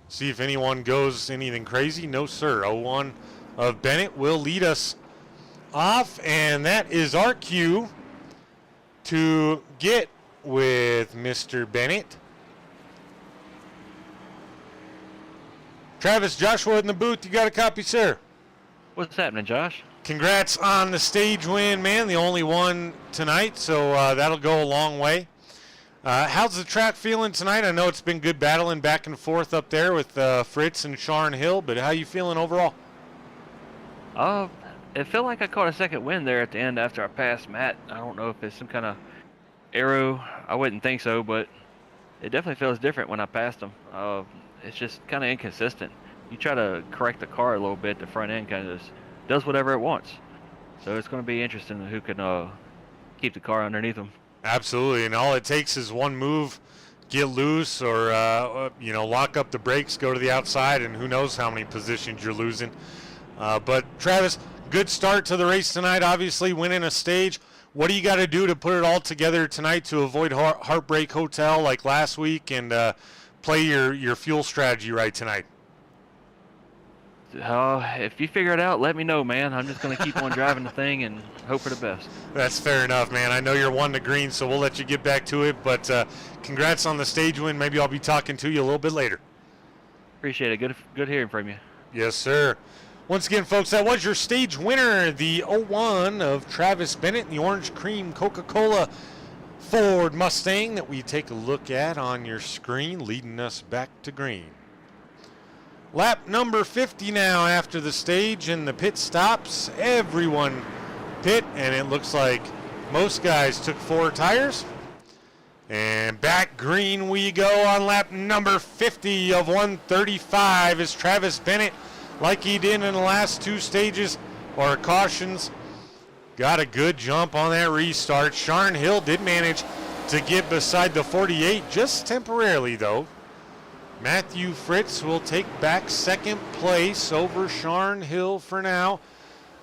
[SPEAKER 1] See if anyone goes anything crazy. No, sir. 01 of Bennett will lead us off, and that is our cue to get with Mr. Bennett. Travis, Joshua in the booth. You got a copy, sir?
[SPEAKER 5] What's happening, Josh?
[SPEAKER 1] Congrats on the stage win, man. The only one tonight, so that'll go a long way. How's the track feeling tonight? I know it's been good battling back and forth up there with Fritz and Sean Hill, but how you feeling overall?
[SPEAKER 5] It felt like I caught a second wind there at the end after I passed Matt. I don't know if it's some kind of arrow. I wouldn't think so, but it definitely feels different when I passed him. It's just kind of inconsistent. You try to correct the car a little bit, the front end kind of just does whatever it wants. So it's going to be interesting who can keep the car underneath them.
[SPEAKER 1] Absolutely, and all it takes is one move, get loose, or lock up the brakes, go to the outside, and who knows how many positions you're losing. But Travis, good start to the race tonight. Obviously, winning a stage. What do you got to do to put it all together tonight to avoid Heartbreak Hotel like last week and play your fuel strategy right tonight?
[SPEAKER 5] If you figure it out, let me know, man. I'm just going to keep on driving the thing and hope for the best.
[SPEAKER 1] That's fair enough, man. I know you're one to green, so we'll let you get back to it. But congrats on the stage win. Maybe I'll be talking to you a little bit later.
[SPEAKER 5] Appreciate it. Good hearing from you.
[SPEAKER 1] Yes, sir. Once again, folks, that was your stage winner, the 01 of Travis Bennett, the Orange Cream Coca-Cola Ford Mustang that we take a look at on your screen, leading us back to green. Lap number 50 now after the stage and the pit stops. Everyone pit, and it looks like most guys took 4 tires. And back green we go on lap number 50 of 135 as Travis Bennett, like he did in the last 2 stages or cautions, got a good jump on that restart. Sean Hill did manage to get beside the 48 just temporarily, though. Matthew Fritz will take back second place over Sean Hill for now.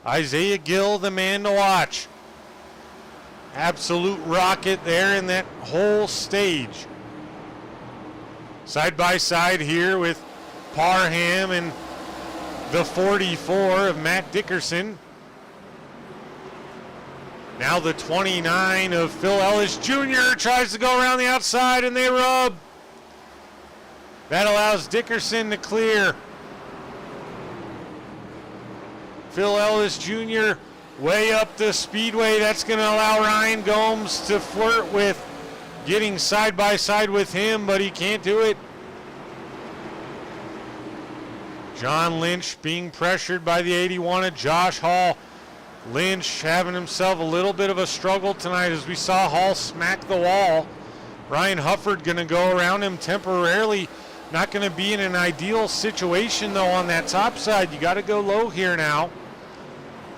[SPEAKER 1] Isaiah Gill, the man to watch. Absolute rocket there in that whole stage. Side by side here with Parham and the 44 of Matt Dickerson. Now the 29 of Phil Ellis Jr. tries to go around the outside and they rub. That allows Dickerson to clear. Phil Ellis Jr. way up the speedway. That's going to allow Ryan Gomes to flirt with getting side by side with him, but he can't do it. John Lynch being pressured by the 81 of Josh Hall. Lynch having himself a little bit of a struggle tonight as we saw Hall smack the wall. Ryan Hufford going to go around him temporarily. Not going to be in an ideal situation though on that top side. You got to go low here now.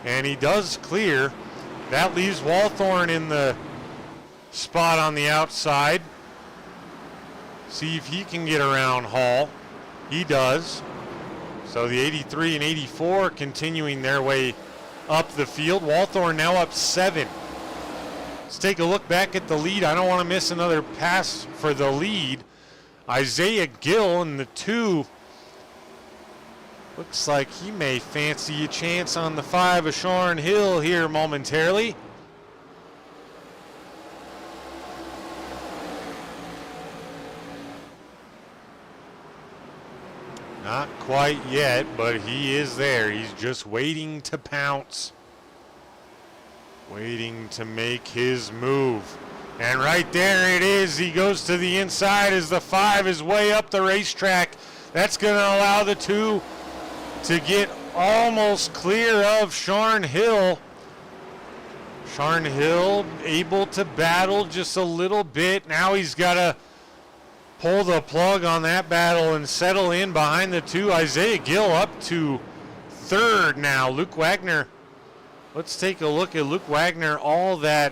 [SPEAKER 1] And he does clear. That leaves Walthorn in the spot on the outside. See if he can get around Hall. He does. So the 83 and 84 continuing their way up the field. Walthorn now up 7. Let's take a look back at the lead. I don't want to miss another pass for the lead. Isaiah Gill in the 2. Looks like he may fancy a chance on the 5 of Sean Hill here momentarily. Not quite yet, but he is there. He's just waiting to pounce. Waiting to make his move. And right there it is. He goes to the inside as the 5 is way up the racetrack. That's going to allow the 2 to get almost clear of Sean Hill. Sean Hill able to battle just a little bit. Now he's got to pull the plug on that battle and settle in behind the 2. Isaiah Gill up to 3rd now. Luke Wagner. Let's take a look at Luke Wagner. All that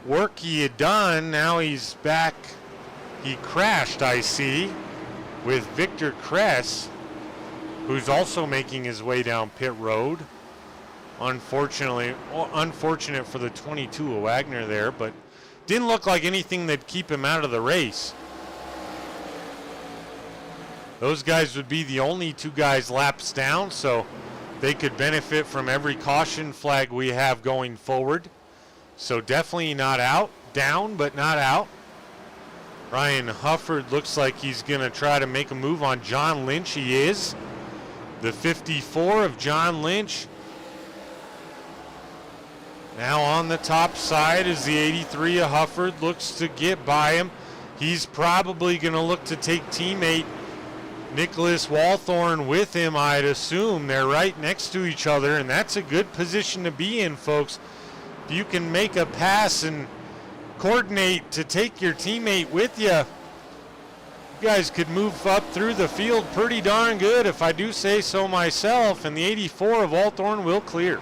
[SPEAKER 1] work he had done, now he's back. He crashed, I see, with Victor Kress, who's also making his way down pit road. Unfortunately, unfortunate for the 22 of Wagner there, but didn't look like anything that'd keep him out of the race. Those guys would be the only 2 guys laps down, so they could benefit from every caution flag we have going forward. So definitely not out, down, but not out. Ryan Hufford looks like he's going to try to make a move on John Lynch. He is. The 54 of John Lynch. Now on the top side is the 83 of Hufford. Looks to get by him. He's probably going to look to take teammate Nicholas Walthorn with him, I'd assume. They're right next to each other, and that's a good position to be in, folks. If you can make a pass and coordinate to take your teammate with you, you guys could move up through the field pretty darn good, if I do say so myself, and the 84 of Walthorn will clear.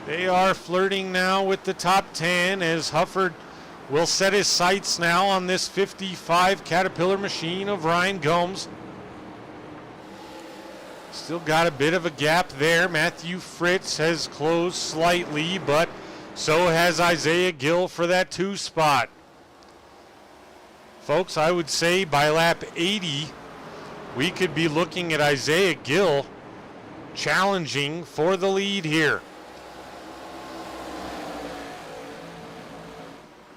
[SPEAKER 1] They are flirting now with the top 10 as Hufford will set his sights now on this 55 Caterpillar machine of Ryan Gomes. Still got a bit of a gap there. Matthew Fritz has closed slightly, but so has Isaiah Gill for that 2 spot. Folks, I would say by lap 80, we could be looking at Isaiah Gill challenging for the lead here.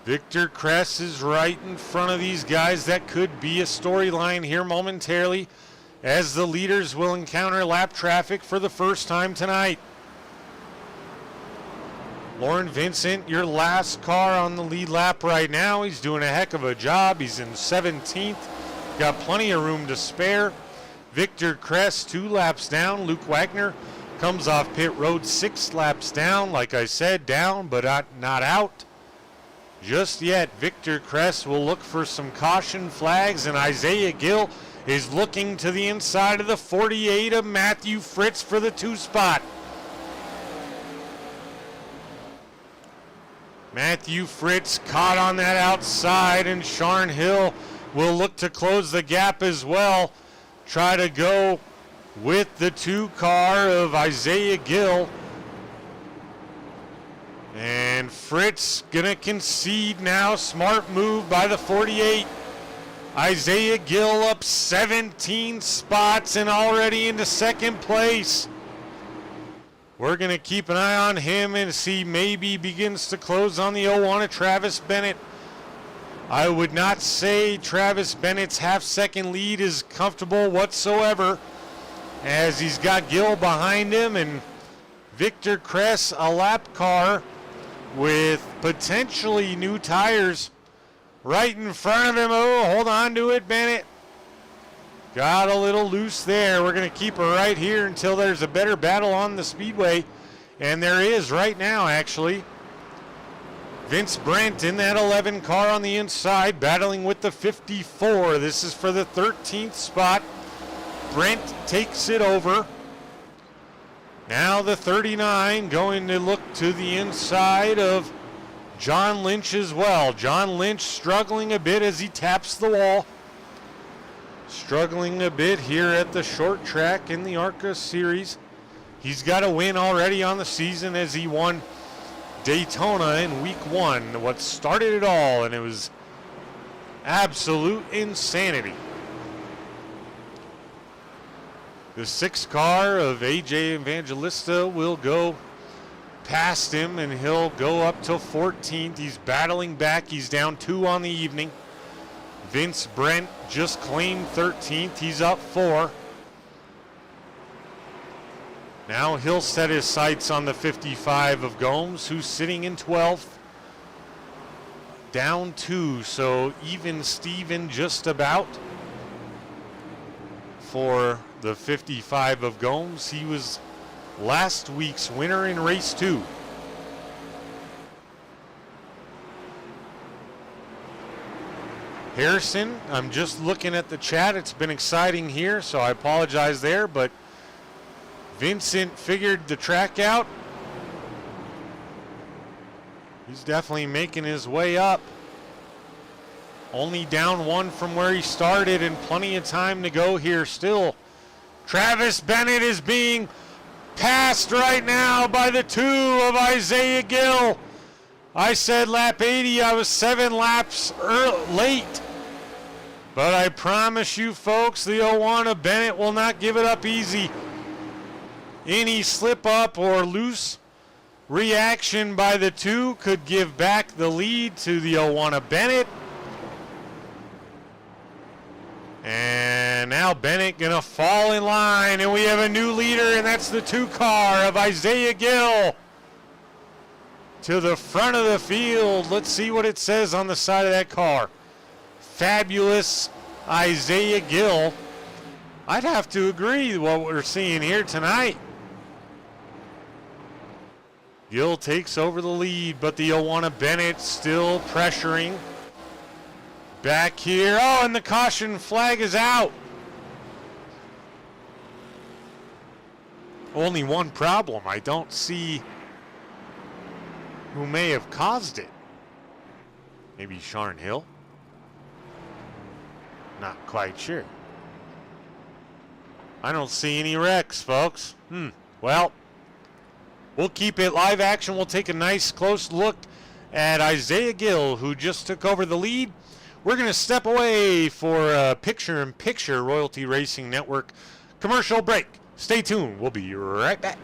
[SPEAKER 1] Victor Kress is right in front of these guys. That could be a storyline here momentarily as the leaders will encounter lap traffic for the first time tonight. Lauren Vincent, your last car on the lead lap right now. He's doing a heck of a job. He's in 17th. Got plenty of room to spare. Victor Kress 2 laps down. Luke Wagner comes off pit road 6 laps down. Like I said, down but not out just yet. Victor Kress will look for some caution flags, and Isaiah Gill is looking to the inside of the 48 of Matthew Fritz for the 2 spot. Matthew Fritz caught on that outside, and Sean Hill will look to close the gap as well. Try to go with the 2 car of Isaiah Gill. And Fritz gonna concede now. Smart move by the 48. Isaiah Gill up 17 spots and already into 2nd place. We're gonna keep an eye on him and see maybe begins to close on the 01 of Travis Bennett. I would not say Travis Bennett's half-second lead is comfortable whatsoever. as he's got Gill behind him and Victor Kress, a lap car with potentially new tires right in front of him. Oh, hold on to it, Bennett. Got a little loose there. We're going to keep her right here until there's a better battle on the speedway. And there is right now, actually. Vince Brent in that 11 car on the inside, battling with the 54. This is for the 13th spot. Brent takes it over. Now the 39 going to look to the inside of John Lynch as well. John Lynch struggling a bit as he taps the wall. Struggling a bit here at the short track in the ARCA series. He's got a win already on the season as he won Daytona in week 1. What started it all, and it was absolute insanity. The 6 car of AJ Evangelista will go past him, and he'll go up to 14th. He's battling back. He's down 2 on the evening. Vince Brent just claimed 13th. He's up 4. Now he'll set his sights on the 55 of Gomes, who's sitting in 12th. Down 2, so even Steven just about for the 55 of Gomes. He was last week's winner in race 2. Harrison, I'm just looking at the chat. It's been exciting here, so I apologize there, but Vincent figured the track out. He's definitely making his way up. Only down 1 from where he started and plenty of time to go here still. Travis Bennett is being passed right now by the 2 of Isaiah Gill. I said lap 80, I was 7 laps late. But I promise you folks, the Owana Bennett will not give it up easy. Any slip up or loose reaction by the 2 could give back the lead to the Owana Bennett. And now Bennett gonna fall in line, and we have a new leader, and that's the 2 car of Isaiah Gill. To the front of the field. Let's see what it says on the side of that car. Fabulous Isaiah Gill. I'd have to agree with what we're seeing here tonight. Gill takes over the lead, but the Owana Bennett still pressuring. Back here. Oh, and the caution flag is out. Only one problem. I don't see who may have caused it. Maybe Sharn Hill? Not quite sure. I don't see any wrecks, folks. Well, we'll keep it live action. We'll take a nice close look at Isaiah Gill, who just took over the lead. We're going to step away for a picture-in-picture Royalty Racing Network commercial break. Stay tuned. We'll be right back.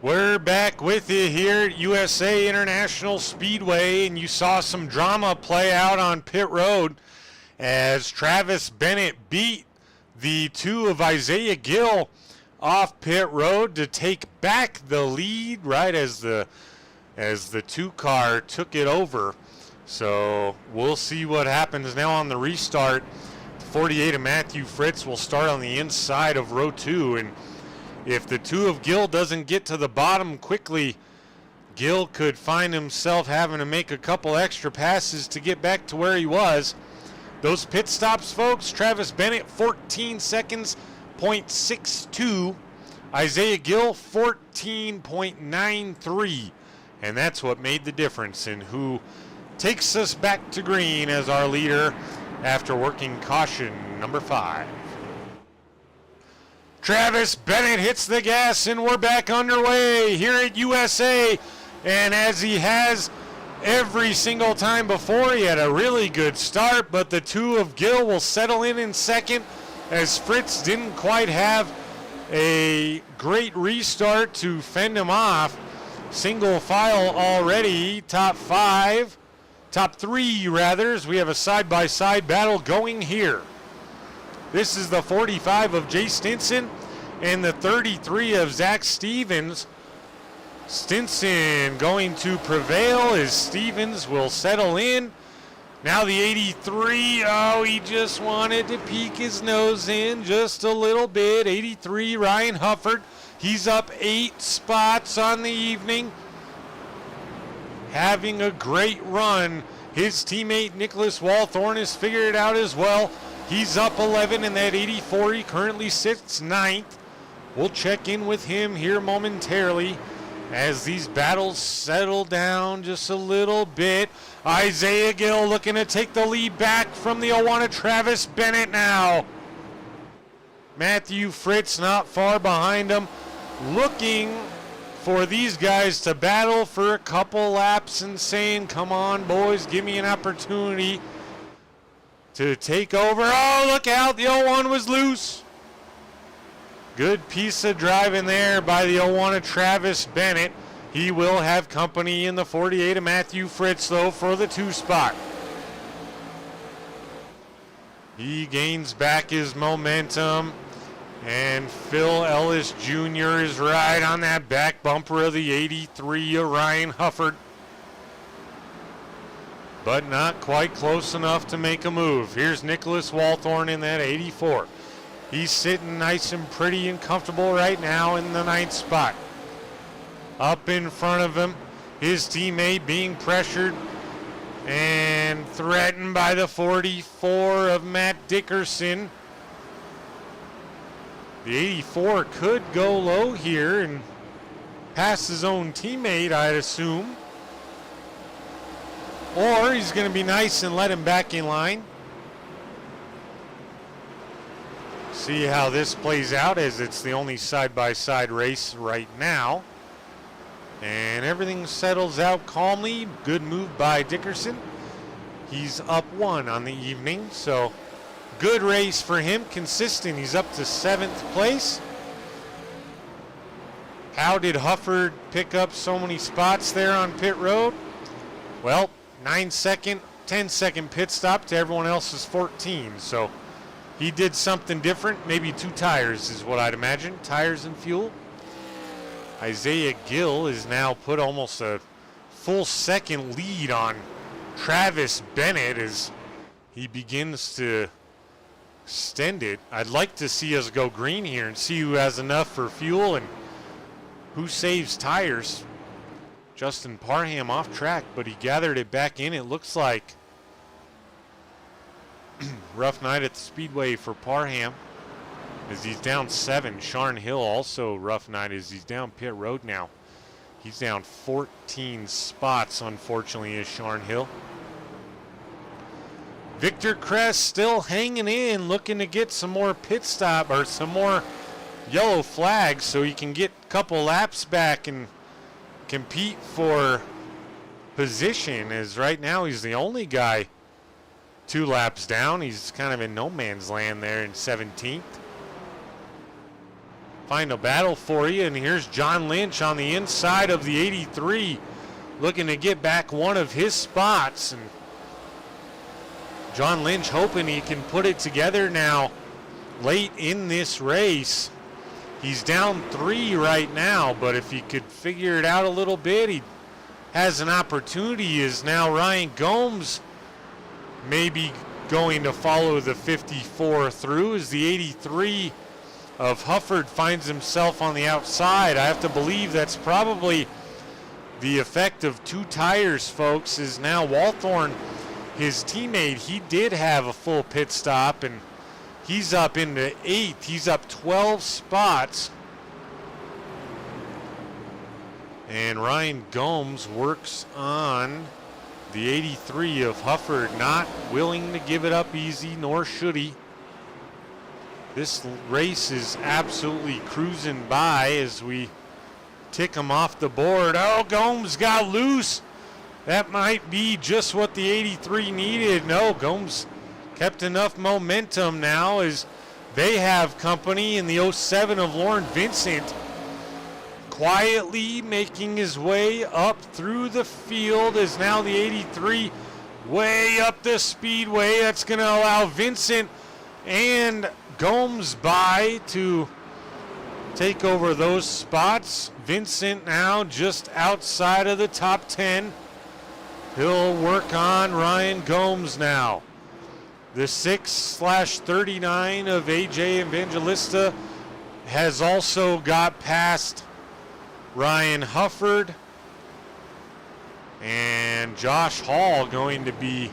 [SPEAKER 1] We're back with you here at USA International Speedway, and you saw some drama play out on pit road as Travis Bennett beat the two of Isaiah Gill off pit road to take back the lead right as the two car took it over. So we'll see what happens now on the restart. 48 of Matthew Fritz will start on the inside of row 2, and if the two of Gill doesn't get to the bottom quickly, Gill could find himself having to make a couple extra passes to get back to where he was. Those pit stops, folks, Travis Bennett 14 seconds, 0.62. Isaiah Gill 14.93. And that's what made the difference in who takes us back to green as our leader after working caution number 5. Travis Bennett hits the gas and we're back underway here at USA. And as he has every single time before, he had a really good start, but the two of Gill will settle in second as Fritz didn't quite have a great restart to fend him off. Single file already, top 3 rather, as we have a side-by-side battle going here. This is the 45 of Jay Stinson and the 33 of Zach Stevens. Stinson going to prevail as Stevens will settle in. Now the 83, oh, he just wanted to peek his nose in just a little bit. 83, Ryan Hufford. He's up 8 spots on the evening. Having a great run. His teammate Nicholas Walthorn has figured it out as well. He's up 11 in that 84. He currently sits 9th. We'll check in with him here momentarily as these battles settle down just a little bit. Isaiah Gill looking to take the lead back from the Owana Travis Bennett now. Matthew Fritz not far behind him, looking for these guys to battle for a couple laps and saying, come on boys, give me an opportunity to take over. Oh, look out, the 01 was loose. Good piece of driving there by the 01 Travis Bennett. He will have company in the 48 of Matthew Fritz, though, for the 2 spot. He gains back his momentum, and Phil Ellis Jr. is right on that back bumper of the 83 of Ryan Hufford, but not quite close enough to make a move. Here's Nicholas Walthorn in that 84. He's sitting nice and pretty and comfortable right now in the 9th spot. Up in front of him, his teammate being pressured and threatened by the 44 of Matt Dickerson. The 84 could go low here and pass his own teammate, I'd assume. Or he's going to be nice and let him back in line. See how this plays out, as it's the only side-by-side race right now. And everything settles out calmly. Good move by Dickerson. He's up 1 on the evening, so good race for him, consistent. He's up to 7th place. How did Hufford pick up so many spots there on pit road? Well, 9-second, 10-second pit stop to everyone else's 14. So he did something different. Maybe 2 tires is what I'd imagine. Tires and fuel. Isaiah Gill is now put almost a full second lead on Travis Bennett as he begins to extend it. I'd like to see us go green here and see who has enough for fuel and who saves tires. Justin Parham off track, but he gathered it back in. It looks like rough night at the Speedway for Parham as he's down 7. Sharn Hill also rough night as he's down pit road now. He's down 14 spots, unfortunately, is Sharn Hill. Victor Kress still hanging in, looking to get some more pit stop or some more yellow flags so he can get a couple laps back and compete for position, as right now he's the only guy 2 laps down. He's kind of in no man's land there in 17th. find a battle for you. And here's John Lynch on the inside of the 83, looking to get back one of his spots. And John Lynch hoping he can put it together now late in this race. He's down 3 right now, but if he could figure it out a little bit, he has an opportunity. Is now Ryan Gomes maybe going to follow the 54 through as the 83 of Hufford finds himself on the outside. I have to believe that's probably the effect of 2 tires, folks, is now Walthorn, his teammate, he did have a full pit stop, and he's up into 8th. He's up 12 spots. And Ryan Gomes works on the 83 of Hufford, not willing to give it up easy, nor should he. This race is absolutely cruising by as we tick him off the board. Oh, Gomes got loose. That might be just what the 83 needed. No, Gomes kept enough momentum now as they have company in the 07 of Lauren Vincent, quietly making his way up through the field as now the 83 way up the speedway. That's going to allow Vincent and Gomes by to take over those spots. Vincent now just outside of the top 10. He'll work on Ryan Gomes now. The 6/39 of AJ Evangelista has also got past Ryan Hufford. And Josh Hall going to be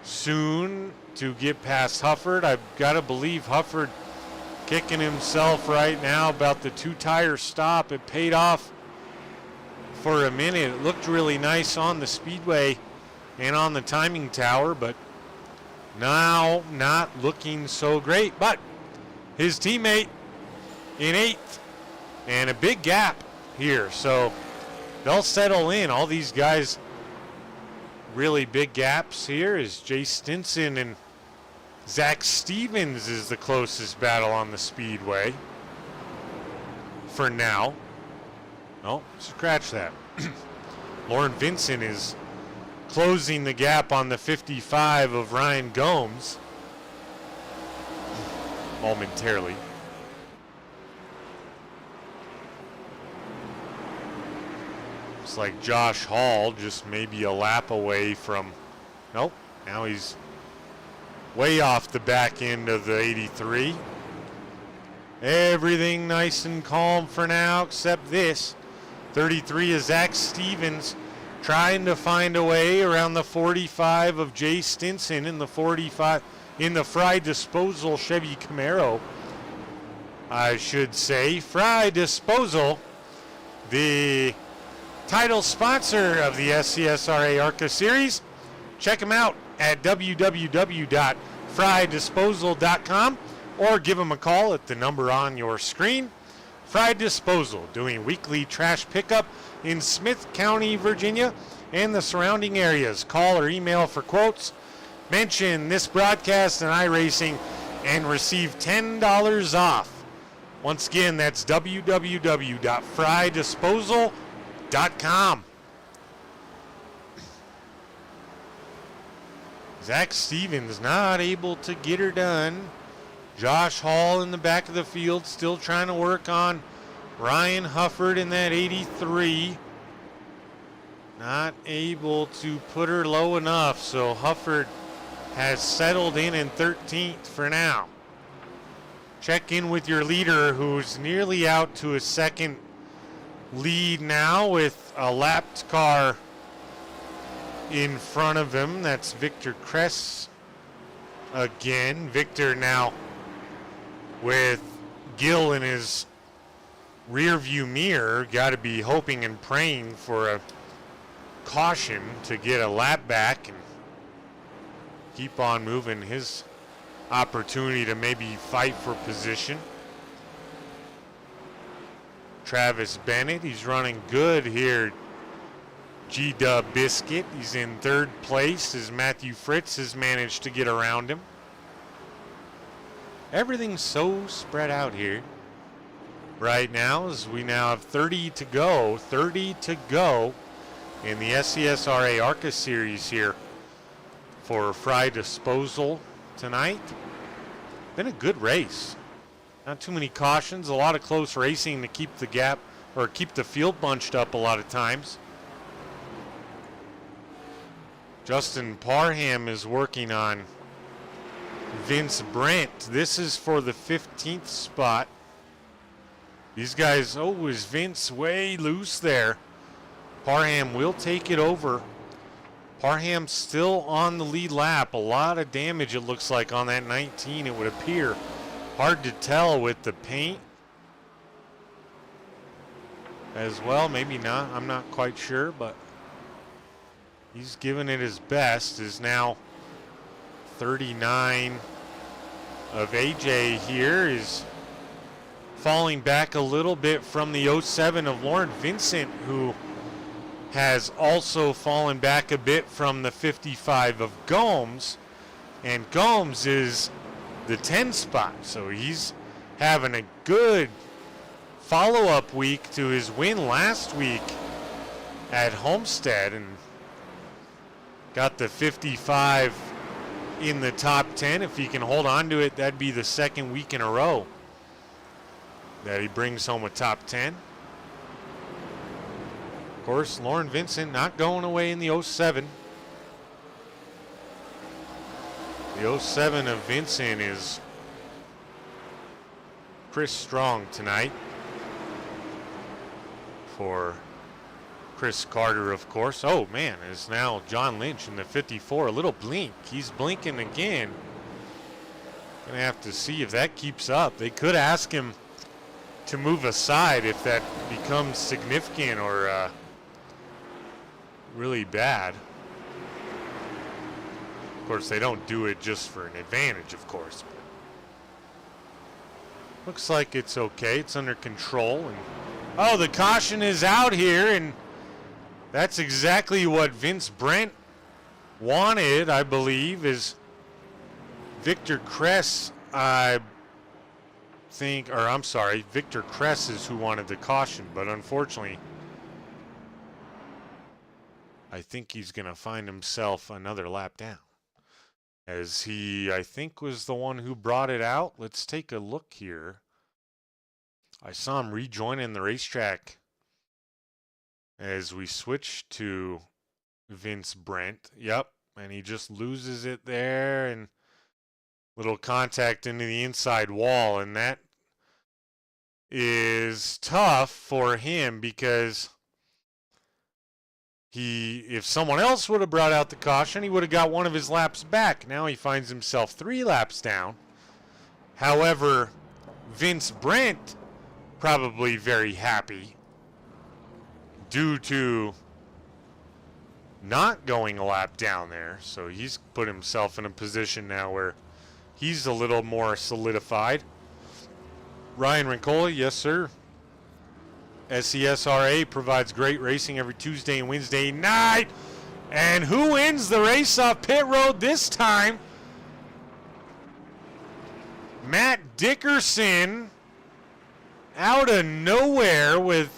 [SPEAKER 1] soon to get past Hufford. I've got to believe Hufford kicking himself right now about the 2-tire stop. It paid off for a minute. It looked really nice on the speedway and on the timing tower, but now not looking so great. But his teammate in 8th, and a big gap here, so they'll settle in. All these guys, really big gaps here, is Jay Stinson and Zach Stevens is the closest battle on the speedway for now. Oh, scratch that. Lauren Vincent is closing the gap on the 55 of Ryan Gomes momentarily. Looks like Josh Hall just maybe a lap away from, nope, now he's way off the back end of the 83. Everything nice and calm for now except this. 33 is Zach Stevens trying to find a way around the 45 of Jay Stinson in the 45 in the Fry Disposal Chevy Camaro. I should say Fry Disposal, the title sponsor of the SCSRA ARCA series. Check them out at www.frydisposal.com or give them a call at the number on your screen. Fry Disposal, doing weekly trash pickup in Smith County, Virginia, and the surrounding areas. Call or email for quotes. Mention this broadcast and iRacing and receive $10 off. Once again, that's www.frydisposal.com. Zach Stevens not able to get her done. Josh Hall in the back of the field still trying to work on Ryan Hufford in that 83. Not able to put her low enough, so Hufford has settled in 13th for now. Check in with your leader, who's nearly out to a second lead now with a lapped car in front of him. That's Victor Kress again. Victor now with Gill in his rear view mirror. Got to be hoping and praying for a caution to get a lap back and keep on moving his opportunity to maybe fight for position. Travis Bennett, he's running good here. G-Dub Biscuit, he's in 3rd place as Matthew Fritz has managed to get around him. Everything's so spread out here. right now, as we now have 30 to go. 30 to go in the SCSRA ARCA series here for Fry Disposal tonight. Been a good race. Not too many cautions, a lot of close racing to keep the gap or keep the field bunched up a lot of times. Justin Parham is working on Vince Brent. This is for the 15th spot. These guys, oh, is Vince way loose there? Parham will take it over. Parham still on the lead lap. A lot of damage, it looks like, on that 19, it would appear. Hard to tell with the paint as well. Maybe not. I'm not quite sure, but he's giving it his best. Is now 39 of AJ here. Is falling back a little bit from the 07 of Lauren Vincent, who has also fallen back a bit from the 55 of Gomes, and Gomes is the 10 spot, so he's having a good follow-up week to his win last week at Homestead, and got the 55 in the top 10. If he can hold on to it, that'd be the second week in a row that he brings home a top 10. Of course, Lauren Vincent not going away in the 07. The 07 of Vincent is Chris Strong tonight for Chris Carter, of course. Oh man, is now John Lynch in the 54. A little blink. He's blinking again. Gonna have to see if that keeps up. They could ask him to move aside if that becomes significant or really bad. Of course, they don't do it just for an advantage, of course. Looks like it's okay. It's under control. And oh, the caution is out here, and that's exactly what Vince Brent wanted, I believe, is Victor Kress, I think, or I'm sorry, Victor Kress is who wanted the caution, but unfortunately, I think he's going to find himself another lap down, as he, I think, was the one who brought it out. Let's take a look here. I saw him rejoining the racetrack as we switch to Vince Brent. Yep, and he just loses it there, and little contact into the inside wall, and that is tough for him because if someone else would have brought out the caution, he would have got one of his laps back. Now he finds himself 3 laps down. However, Vince Brent probably very happy due to not going a lap down there. So he's put himself in a position now where he's a little more solidified. Ryan Rincola, yes sir. SCSRA provides great racing every Tuesday and Wednesday night. And who wins the race off pit road this time? Matt Dickerson, out of nowhere with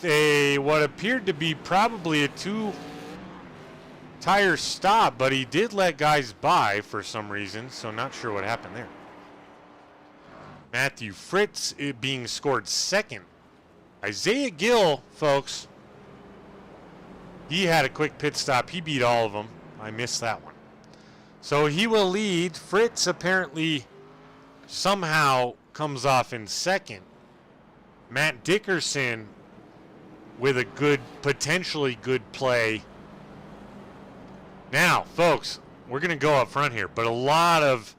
[SPEAKER 1] what appeared to be probably a 2-tire stop, but he did let guys by for some reason, so not sure what happened there. Matthew Fritz being scored second. Isaiah Gill, folks, he had a quick pit stop. He beat all of them. I missed that one. So he will lead. Fritz apparently somehow comes off in second. Matt Dickerson with a good, potentially good play. Now, folks, we're going to go up front here, but a lot of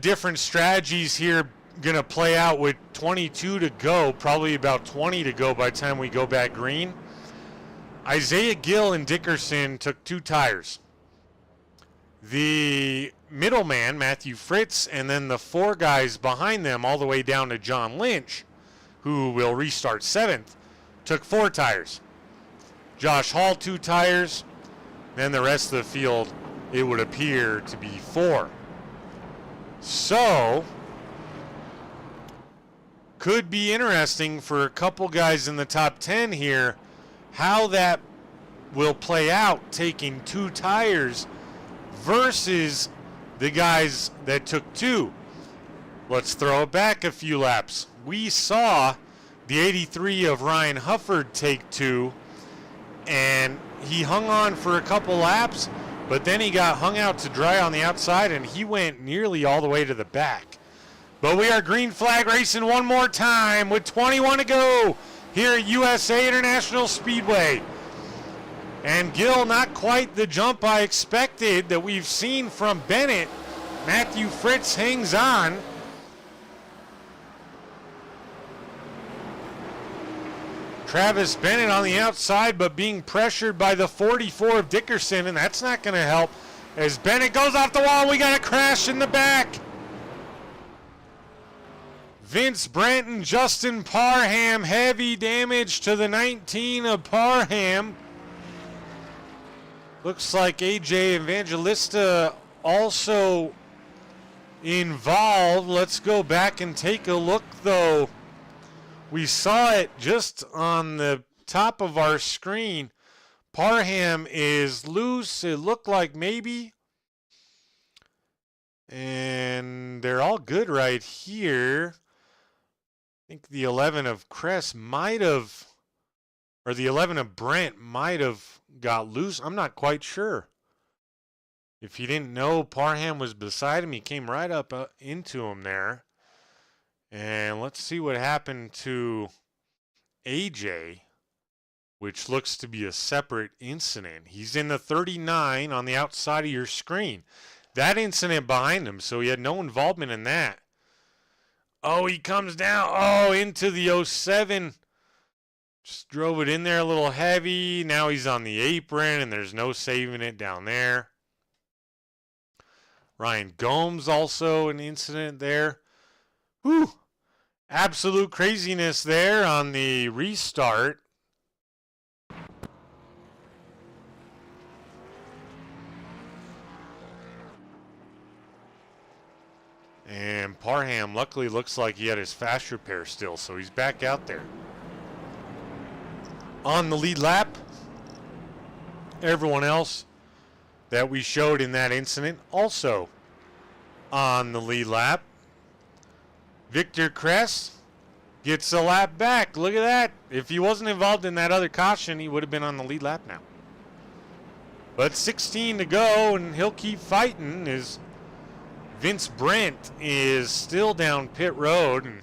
[SPEAKER 1] different strategies here going to play out with 22 to go, probably about 20 to go by the time we go back green. Isaiah Gill and Dickerson took 2 tires. The middleman, Matthew Fritz, and then the 4 guys behind them all the way down to John Lynch, who will restart 7th, took 4 tires. Josh Hall 2 tires. Then the rest of the field, it would appear to be 4. So could be interesting for a couple guys in the top 10 here, how that will play out taking 2 tires versus the guys that took 2. Let's throw it back a few laps. We saw the 83 of Ryan Hufford take 2, and he hung on for a couple laps, but then he got hung out to dry on the outside, and he went nearly all the way to the back. But we are green flag racing one more time with 21 to go here at USA International Speedway. And Gill, not quite the jump I expected that we've seen from Bennett. Matthew Fritz hangs on. Travis Bennett on the outside, but being pressured by the 44 of Dickerson, and that's not going to help. As Bennett goes off the wall, we got a crash in the back. Vince Brent and Justin Parham, heavy damage to the 19 of Parham. Looks like AJ Evangelista also involved. Let's go back and take a look, though. We saw it just on the top of our screen. Parham is loose. It looked like maybe. And they're all good right here. I think the 11 of Kress might have, or the 11 of Brent might have got loose. I'm not quite sure. If you didn't know, Parham was beside him. He came right up into him there. And let's see what happened to AJ, which looks to be a separate incident. He's in the 39 on the outside of your screen. That incident behind him, so he had no involvement in that. Oh, he comes down. Oh, into the 07. Just drove it in there a little heavy. Now he's on the apron, and there's no saving it down there. Ryan Gomes also an incident there. Whew. Absolute craziness there on the restart. And Parham luckily looks like he had his fast repair still, so he's back out there. On the lead lap, everyone else that we showed in that incident also on the lead lap. Victor Kress gets a lap back. Look at that. If he wasn't involved in that other caution, he would have been on the lead lap now. But 16 to go, and he'll keep fighting. As Vince Brent is still down pit road, and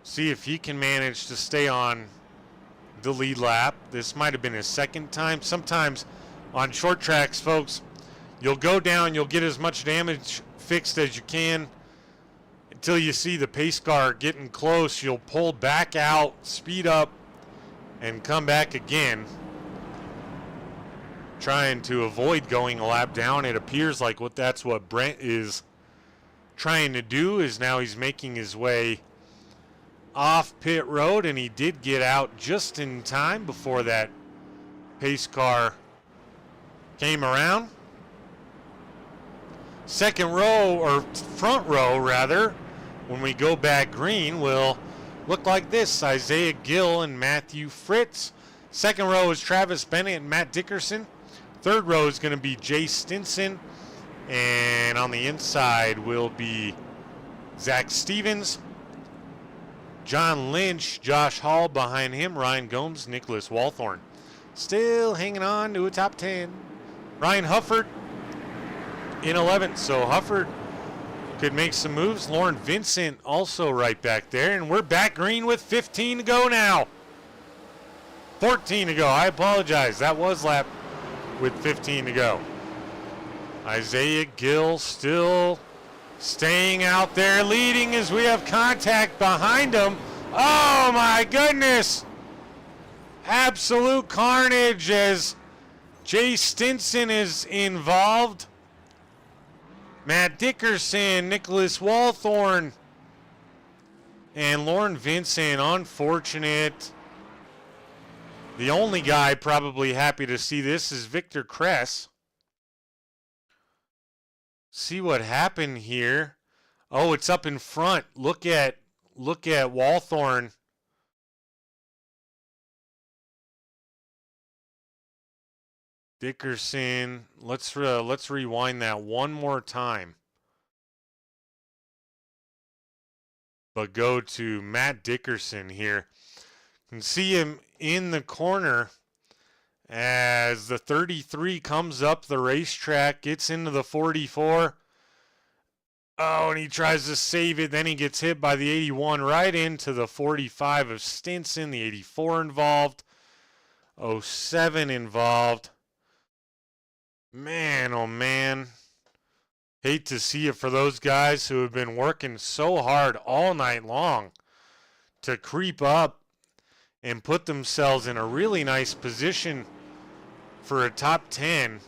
[SPEAKER 1] see if he can manage to stay on the lead lap. This might have been his second time. Sometimes on short tracks, folks, you'll go down, you'll get as much damage fixed as you can until you see the pace car getting close. You'll pull back out, speed up, and come back again, trying to avoid going a lap down. It appears like that's what Brent is trying to do, is now he's making his way off pit road, and he did get out just in time before that pace car came around. Second row, or front row rather, when we go back green, will look like this: Isaiah Gill and Matthew Fritz. Second row is Travis Bennett and Matt Dickerson. Third row is going to be Jay Stinson, and on the inside will be Zach Stevens, John Lynch, Josh Hall behind him, Ryan Gomes, Nicholas Walthorn. Still hanging on to a top 10. Ryan Hufford in 11th, so Hufford could make some moves. Lauren Vincent also right back there, and we're back green with 15 to go now. 14 to go, I apologize. That was lap with 15 to go. Isaiah Gill still staying out there leading as we have contact behind him. Oh my goodness! Absolute carnage as Jay Stinson is involved. Matt Dickerson, Nicholas Walthorn, and Lauren Vincent. Unfortunate. The only guy probably happy to see this is Victor Kress. See what happened here. Oh, it's up in front. Look at Walthorn. Dickerson. Let's rewind that one more time. But go to Matt Dickerson here. You can see him in the corner as the 33 comes up the racetrack, gets into the 44. Oh, and he tries to save it. Then he gets hit by the 81 right into the 45 of Stinson. The 84 involved. 07 involved. Man, oh man. Hate to see it for those guys who have been working so hard all night long to creep up and put themselves in a really nice position for a top 10.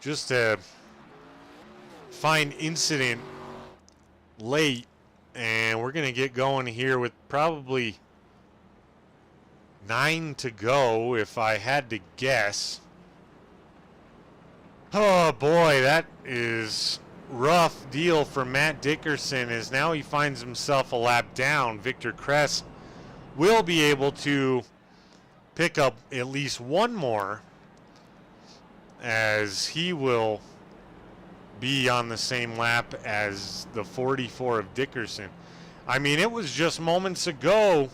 [SPEAKER 1] Just to find incident late, and we're going to get going here with probably 9 to go if I had to guess. Oh boy, that is rough deal for Matt Dickerson, as now he finds himself a lap down. Victor Kress will be able to pick up at least one more, as he will be on the same lap as the 44 of Dickerson. I mean, it was just moments ago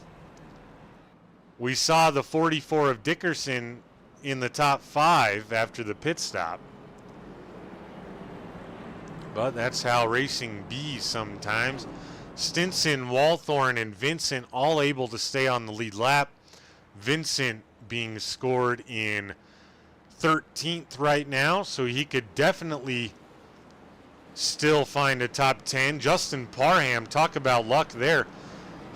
[SPEAKER 1] we saw the 44 of Dickerson in the top 5 after the pit stop. But that's how racing be sometimes. Stinson, Walthorn, and Vincent all able to stay on the lead lap. Vincent being scored in 13th right now, so he could definitely still find a top 10. Justin Parham, talk about luck there.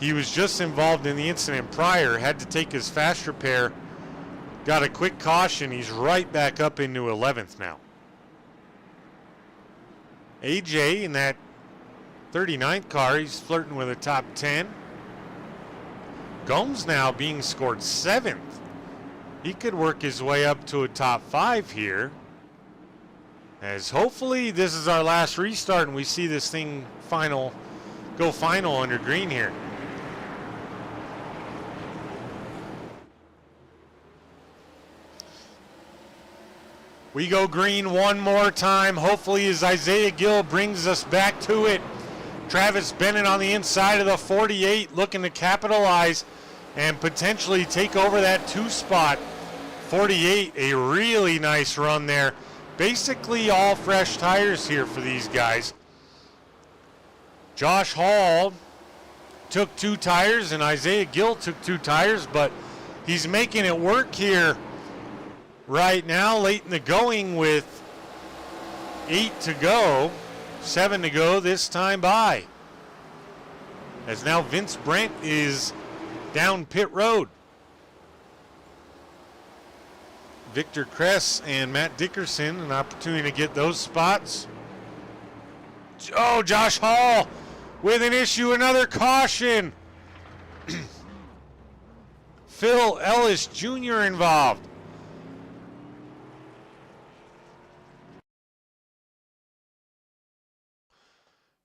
[SPEAKER 1] He was just involved in the incident prior, had to take his fast repair, got a quick caution. He's right back up into 11th now. AJ in that 39th car, he's flirting with a top 10. Gomes now being scored 7th. He could work his way up to a top 5 here, as hopefully this is our last restart and we see this thing go final under green here. We go green one more time. Hopefully as Isaiah Gill brings us back to it. Travis Bennett on the inside of the 48 looking to capitalize and potentially take over that 2 spot. 48, a really nice run there. Basically all fresh tires here for these guys. Josh Hall took 2 tires and Isaiah Gill took 2 tires, but he's making it work here right now, late in the going with 8 to go, 7 to go this time by. As now Vince Brent is down pit road. Victor Kress and Matt Dickerson, an opportunity to get those spots. Oh, Josh Hall with an issue, another caution. Phil Ellis Jr. involved.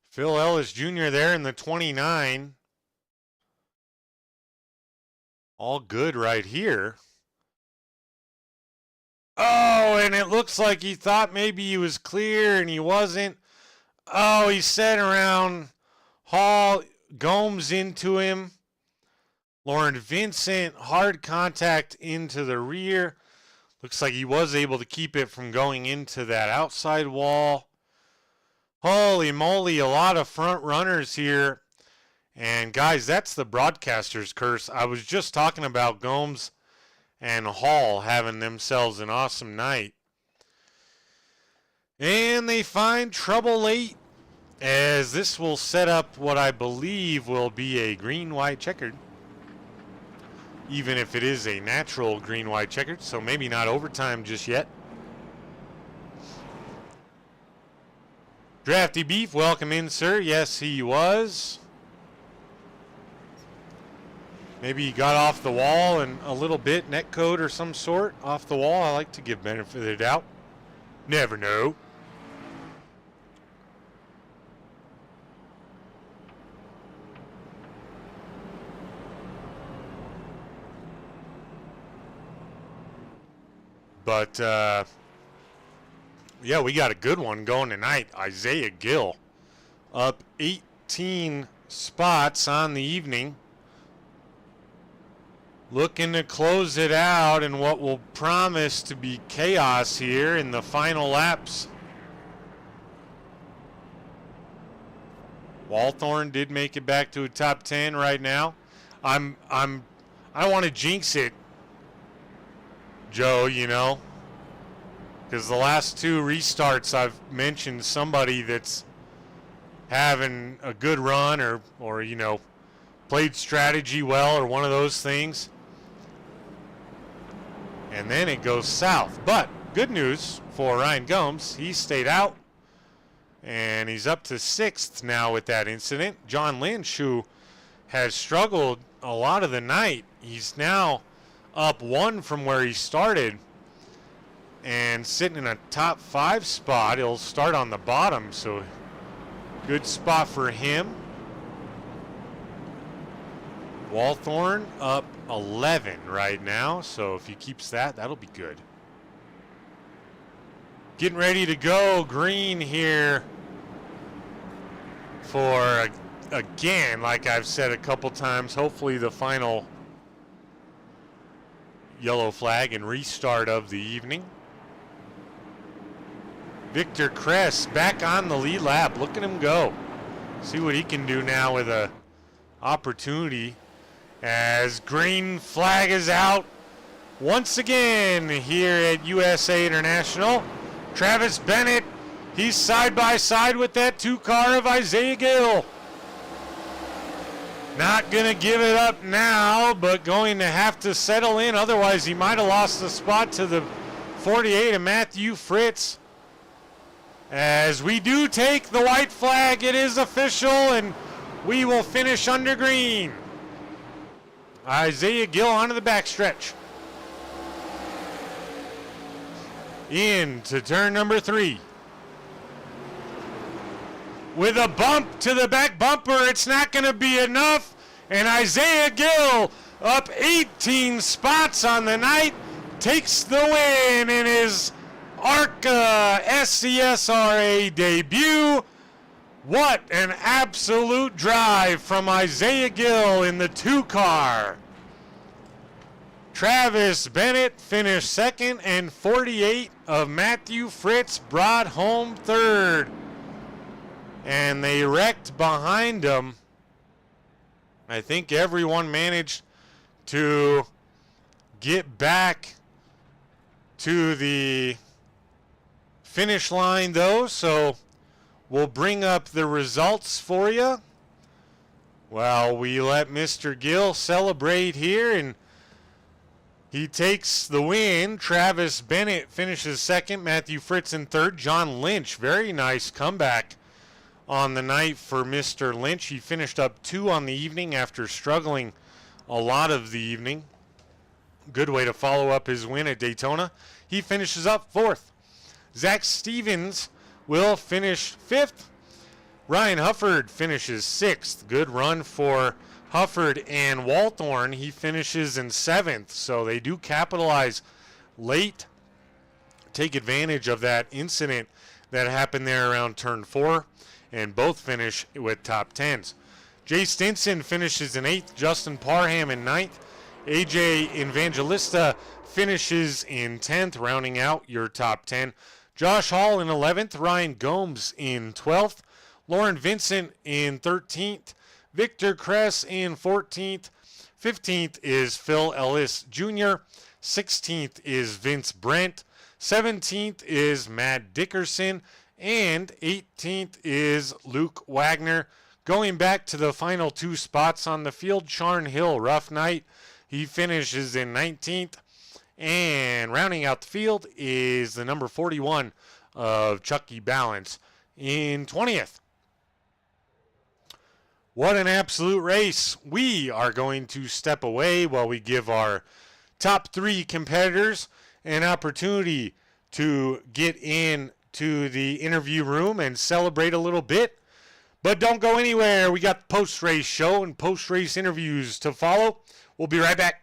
[SPEAKER 1] Phil Ellis Jr. there in the 29. All good right here. Oh, and it looks like he thought maybe he was clear and he wasn't. Oh, he set around Hall, Gomes into him. Lauren Vincent, hard contact into the rear. Looks like he was able to keep it from going into that outside wall. Holy moly, a lot of front runners here. And guys, that's the broadcaster's curse. I was just talking about Gomes and Hall having themselves an awesome night. And they find trouble late, as this will set up what I believe will be a green-white checkered. Even if it is a natural green-white checkered, so maybe not overtime just yet. Drafty Beef, welcome in, sir. Yes, he was. Maybe he got off the wall and a little bit, net code or some sort off the wall. I like to give benefit of the doubt. Never know. But, yeah, we got a good one going tonight. Isaiah Gill up 18 spots on the evening. Looking to close it out in what will promise to be chaos here in the final laps. Walthorn did make it back to a top 10 right now. I don't want to jinx it, Joe, you know, because the last two restarts I've mentioned somebody that's having a good run or you know, played strategy well or one of those things. And then it goes south. But good news for Ryan Gomes. He stayed out. And he's up to 6th now with that incident. John Lynch, who has struggled a lot of the night, he's now up 1 from where he started and sitting in a top 5 spot. He'll start on the bottom, so good spot for him. Walthorn up 11 right now, so if he keeps that, that'll be good. Getting ready to go green here for, again, like I've said a couple times, hopefully the final yellow flag and restart of the evening. Victor Kress back on the lead lap. Look at him go. See what he can do now with a opportunity as green flag is out once again here at USA International. Travis Bennett, he's side by side with that 2 car of Isaiah Gill. Not going to give it up now, but going to have to settle in. Otherwise, he might have lost the spot to the 48 of Matthew Fritz. As we do take the white flag, it is official, and we will finish under green. Isaiah Gill onto the backstretch. Into turn number 3. With a bump to the back bumper, it's not going to be enough. And Isaiah Gill, up 18 spots on the night, takes the win in his ARCA SCSRA debut. What an absolute drive from Isaiah Gill in the 2 car. Travis Bennett finished 2nd, and 48 of Matthew Fritz brought home 3rd. And they wrecked behind him. I think everyone managed to get back to the finish line, though, so we'll bring up the results for you. Well, we let Mr. Gill celebrate here, and he takes the win. Travis Bennett finishes 2nd, Matthew Fritz in 3rd, John Lynch, very nice comeback on the night for Mr. Lynch. He finished up 2 on the evening after struggling a lot of the evening. Good way to follow up his win at Daytona. He finishes up 4th. Zach Stevens will finish 5th. Ryan Hufford finishes 6th. Good run for Hufford. And Walthorn, he finishes in 7th. So they do capitalize late, take advantage of that incident that happened there around turn 4, and both finish with top 10s. Jay Stinson finishes in 8th. Justin Parham in 9th. AJ Evangelista finishes in 10th, rounding out your top 10. Josh Hall in 11th. Ryan Gomes in 12th. Lauren Vincent in 13th. Victor Kress in 14th. 15th is Phil Ellis Jr. 16th is Vince Brent. 17th is Matt Dickerson. And 18th is Luke Wagner. Going back to the final 2 spots on the field, Charn Hill, rough night. He finishes in 19th. And rounding out the field is the number 41 of Chucky Balance in 20th. What an absolute race. We are going to step away while we give our top 3 competitors an opportunity to get into the interview room and celebrate a little bit. But don't go anywhere. We got the post-race show and post-race interviews to follow. We'll be right back.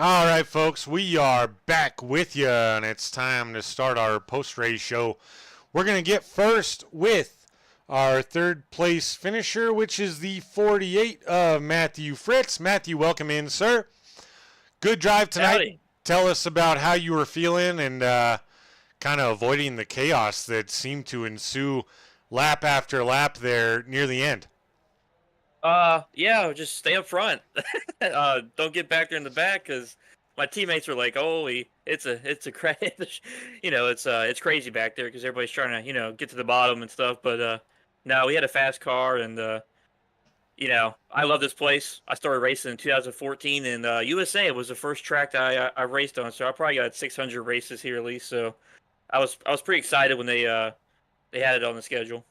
[SPEAKER 1] All right, folks, we are back with you, and it's time to start our post-race show. We're going to get first with our third place finisher, which is the 48 of Matthew Fritz. Matthew, welcome in, sir. Good drive tonight.
[SPEAKER 6] Howdy.
[SPEAKER 1] Tell us about how you were feeling and kind of avoiding the chaos that seemed to ensue lap after lap there near the end.
[SPEAKER 6] Yeah, just stay up front. Don't get back there in the back because my teammates were like, "Holy, it's it's crazy back there because everybody's trying to get to the bottom and stuff." But no, we had a fast car, and I love this place. I started racing in 2014, and USA was the first track that I raced on, so I probably got 600 races here at least. So I was pretty excited when they had it on the schedule.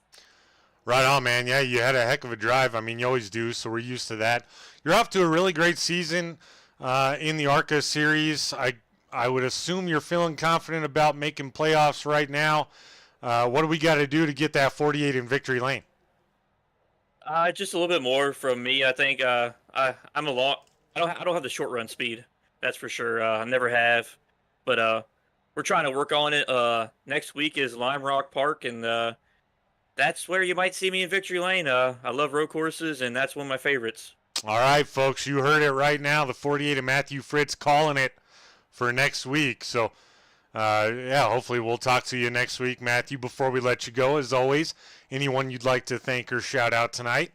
[SPEAKER 1] Right on, man. Yeah, you had a heck of a drive. I mean, you always do, so we're used to that. You're off to a really great season in the ARCA series. I would assume you're feeling confident about making playoffs right now. What do we got to do to get that 48 in victory lane?
[SPEAKER 6] Just a little bit more from me. I think I don't have the short run speed. That's for sure. I never have, but we're trying to work on it. Next week is Lime Rock Park, and that's where you might see me in victory lane. I love road courses, and that's one of my favorites.
[SPEAKER 1] All right, folks, you heard it right now. The 48 of Matthew Fritz calling it for next week. So, yeah, hopefully we'll talk to you next week, Matthew. Before we let you go, as always, anyone you'd like to thank or shout out tonight?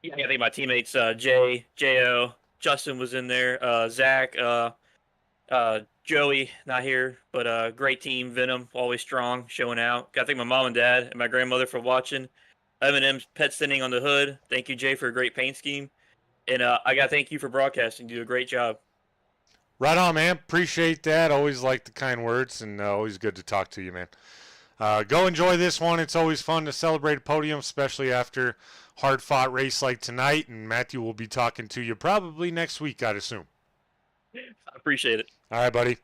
[SPEAKER 6] Yeah, I think my teammates, Jay, Jo, Justin was in there, Zach, Joey, not here, but great team. Venom, always strong, showing out. Got to thank my mom and dad and my grandmother for watching. M&M's pet sitting on the hood. Thank you, Jay, for a great paint scheme. And I got to thank you for broadcasting. You do a great job.
[SPEAKER 1] Right on, man. Appreciate that. Always like the kind words, and always good to talk to you, man. Go enjoy this one. It's always fun to celebrate a podium, especially after hard-fought race like tonight. And Matthew will be talking to you probably next week, I'd assume.
[SPEAKER 6] I appreciate it.
[SPEAKER 1] All right, buddy.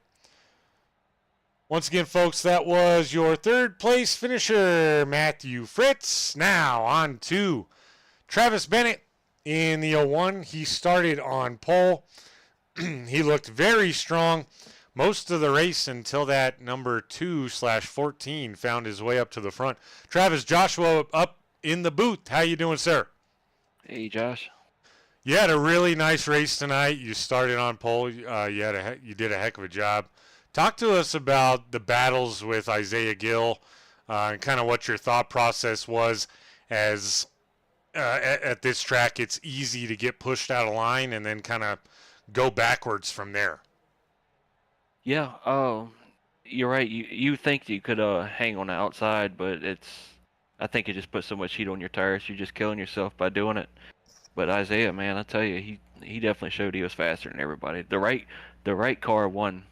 [SPEAKER 1] Once again, folks, that was your third place finisher, Matthew Fritz. Now on to Travis Bennett in the 01. He started on pole. He looked very strong most of the race until that number 2/14 found his way up to the front. Travis, Joshua up in the booth. How you doing, sir?
[SPEAKER 5] Hey, Josh.
[SPEAKER 1] You had a really nice race tonight. You started on pole. You did a heck of a job. Talk to us about the battles with Isaiah Gill and kind of what your thought process was as at this track it's easy to get pushed out of line and then kind of go backwards from there.
[SPEAKER 5] Yeah, you're right. You think you could hang on the outside, but I think it just puts so much heat on your tires. You're just killing yourself by doing it. But Isaiah, man, I tell you, he definitely showed he was faster than everybody. The right car won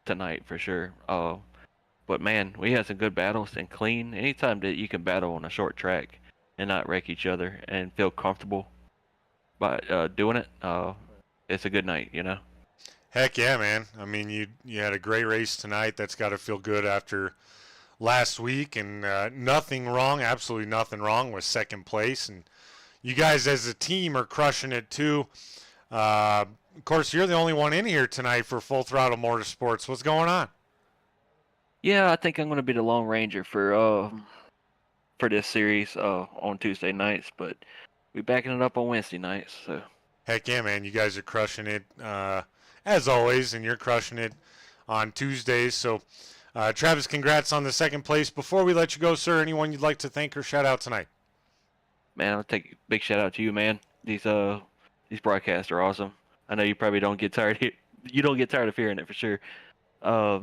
[SPEAKER 5] tonight for sure. But man, we had some good battles and clean. Anytime that you can battle on a short track and not wreck each other and feel comfortable by doing it, it's a good night, you know.
[SPEAKER 1] Heck yeah, man. I mean, you had a great race tonight. That's got to feel good after last week, and nothing wrong, absolutely nothing wrong with second place. And you guys as a team are crushing it too. Of course, you're the only one in here tonight for Full Throttle Motorsports. What's going on?
[SPEAKER 5] Yeah, I think I'm going to be the Lone Ranger for this series on Tuesday nights, but we're backing it up on Wednesday nights. So.
[SPEAKER 1] Heck yeah, man. You guys are crushing it as always, and you're crushing it on Tuesdays. So, Travis, congrats on the second place. Before we let you go, sir, anyone you'd like to thank or shout out tonight?
[SPEAKER 5] Man, I'll take a big shout out to you, man. These broadcasts are awesome. I know you probably don't get tired. You don't get tired of hearing it for sure. I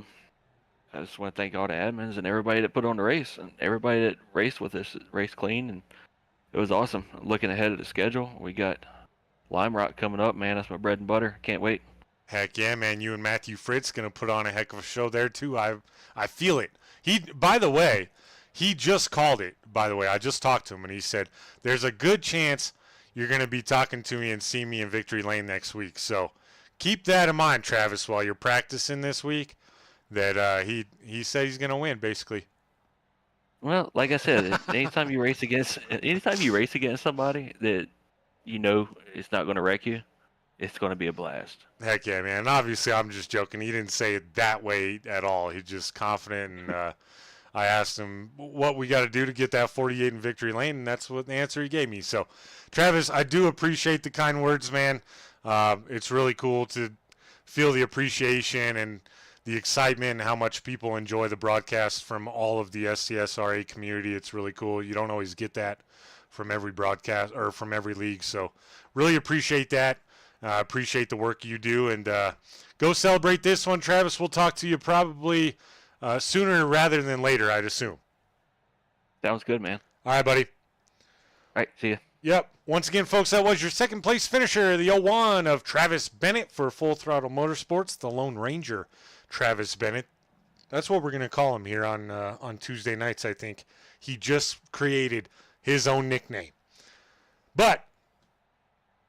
[SPEAKER 5] just want to thank all the admins and everybody that put on the race and everybody that raced with us, raced clean, and it was awesome. Looking ahead at the schedule, we got Lime Rock coming up, man. That's my bread and butter. Can't wait.
[SPEAKER 1] Heck yeah, man. You and Matthew Fritz going to put on a heck of a show there too. I feel it. By the way, he just called it. By the way, I just talked to him and he said there's a good chance you're going to be talking to me and see me in victory lane next week. So keep that in mind, Travis, while you're practicing this week. That he said he's going to win, basically.
[SPEAKER 5] Well, like I said, anytime you race against somebody that you know it's not going to wreck you, it's going to be a blast.
[SPEAKER 1] Heck yeah, man. Obviously, I'm just joking. He didn't say it that way at all. He's just confident. And I asked him what we got to do to get that 48 in victory lane, and that's what the answer he gave me. So, Travis, I do appreciate the kind words, man. It's really cool to feel the appreciation and the excitement and how much people enjoy the broadcast from all of the SCSRA community. It's really cool. You don't always get that from every broadcast or from every league. So, really appreciate that. Appreciate the work you do, and go celebrate this one, Travis. We'll talk to you probably sooner rather than later, I'd assume.
[SPEAKER 5] Sounds good, man.
[SPEAKER 1] All right, buddy.
[SPEAKER 5] All right, see ya.
[SPEAKER 1] Yep. Once again, folks, that was your second place finisher, the 01 of Travis Bennett for Full Throttle Motorsports, the Lone Ranger, Travis Bennett. That's what we're going to call him here on Tuesday nights, I think. He just created his own nickname. But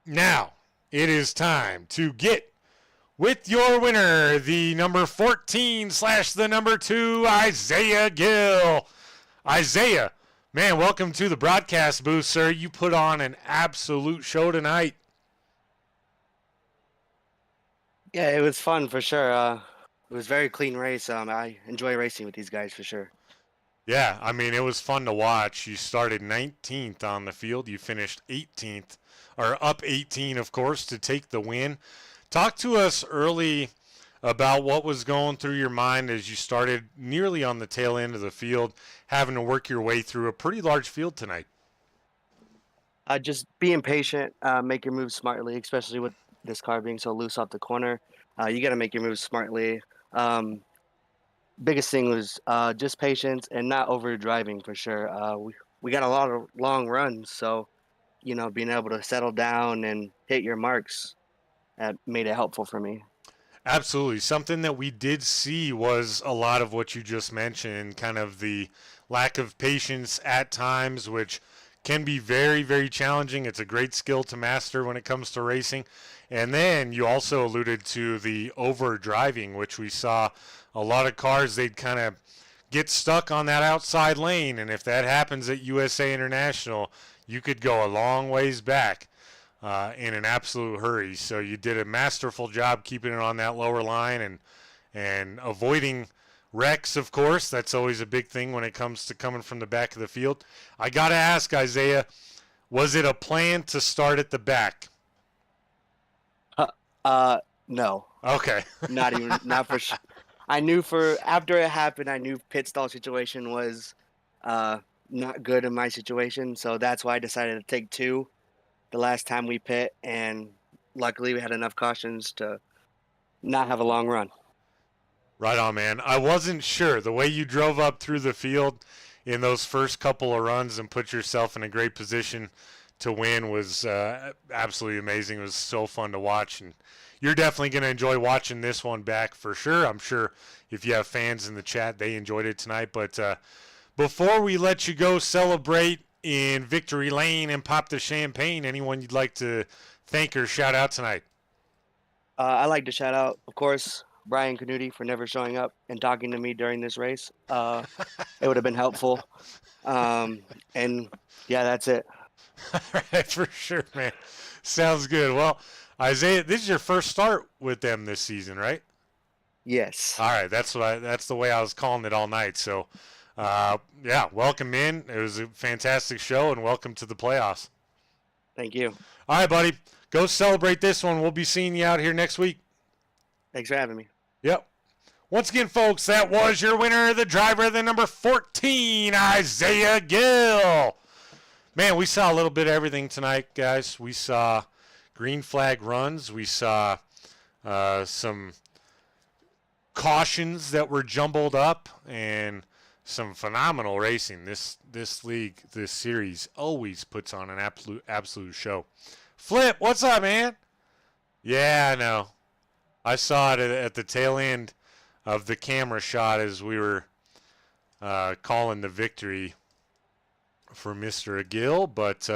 [SPEAKER 1] now it is time to get with your winner, the number 14 / the number 2, Isaiah Gill. Isaiah, man, welcome to the broadcast booth, sir. You put on an absolute show tonight.
[SPEAKER 7] Yeah, it was fun for sure. It was a very clean race. I enjoy racing with these guys for sure.
[SPEAKER 1] Yeah, I mean, it was fun to watch. You started 19th on the field. You finished 18th, or up 18, of course, to take the win. Talk to us early about what was going through your mind as you started nearly on the tail end of the field, having to work your way through a pretty large field tonight.
[SPEAKER 7] Just being patient, make your moves smartly, especially with this car being so loose off the corner. You got to make your moves smartly. Biggest thing was just patience and not over driving for sure. We got a lot of long runs, so being able to settle down and hit your marks made it helpful for me.
[SPEAKER 1] Absolutely. Something that we did see was a lot of what you just mentioned, kind of the lack of patience at times, which can be very, very challenging. It's a great skill to master when it comes to racing. And then you also alluded to the over driving, which we saw a lot of cars, they'd kind of get stuck on that outside lane. And if that happens at USA International, you could go a long ways back in an absolute hurry. So you did a masterful job keeping it on that lower line and avoiding wrecks, of course. That's always a big thing when it comes to coming from the back of the field. I got to ask, Isaiah, was it a plan to start at the back?
[SPEAKER 7] No.
[SPEAKER 1] Okay.
[SPEAKER 7] Not for sure. After it happened, I knew pit stall situation was not good in my situation. So that's why I decided to take 2 the last time we pit. And luckily we had enough cautions to not have a long run.
[SPEAKER 1] Right on, man. I wasn't sure. The way you drove up through the field in those first couple of runs and put yourself in a great position to win was absolutely amazing. It was so fun to watch. And you're definitely going to enjoy watching this one back for sure. I'm sure if you have fans in the chat, they enjoyed it tonight. But before we let you go celebrate in Victory Lane and pop the champagne, anyone you'd like to thank or shout out tonight?
[SPEAKER 7] I'd like to shout out, of course, Brian Canuti for never showing up and talking to me during this race. It would have been helpful. And yeah, that's it.
[SPEAKER 1] All right, for sure, man. Sounds good. Well, Isaiah, this is your first start with them this season, right?
[SPEAKER 7] Yes.
[SPEAKER 1] All right, that's the way I was calling it all night. So, yeah, welcome in. It was a fantastic show, and welcome to the playoffs.
[SPEAKER 7] Thank you.
[SPEAKER 1] All right, buddy. Go celebrate this one. We'll be seeing you out here next week.
[SPEAKER 7] Thanks for having me.
[SPEAKER 1] Yep. Once again, folks, that was your winner, the driver of the number 14, Isaiah Gill. Man, we saw a little bit of everything tonight, guys. We saw green flag runs. We saw some cautions that were jumbled up and some phenomenal racing. This league, this series always puts on an absolute show. Flip, what's up, man? Yeah, I know. I saw it at the tail end of the camera shot as we were calling the victory for Mr. Gill. But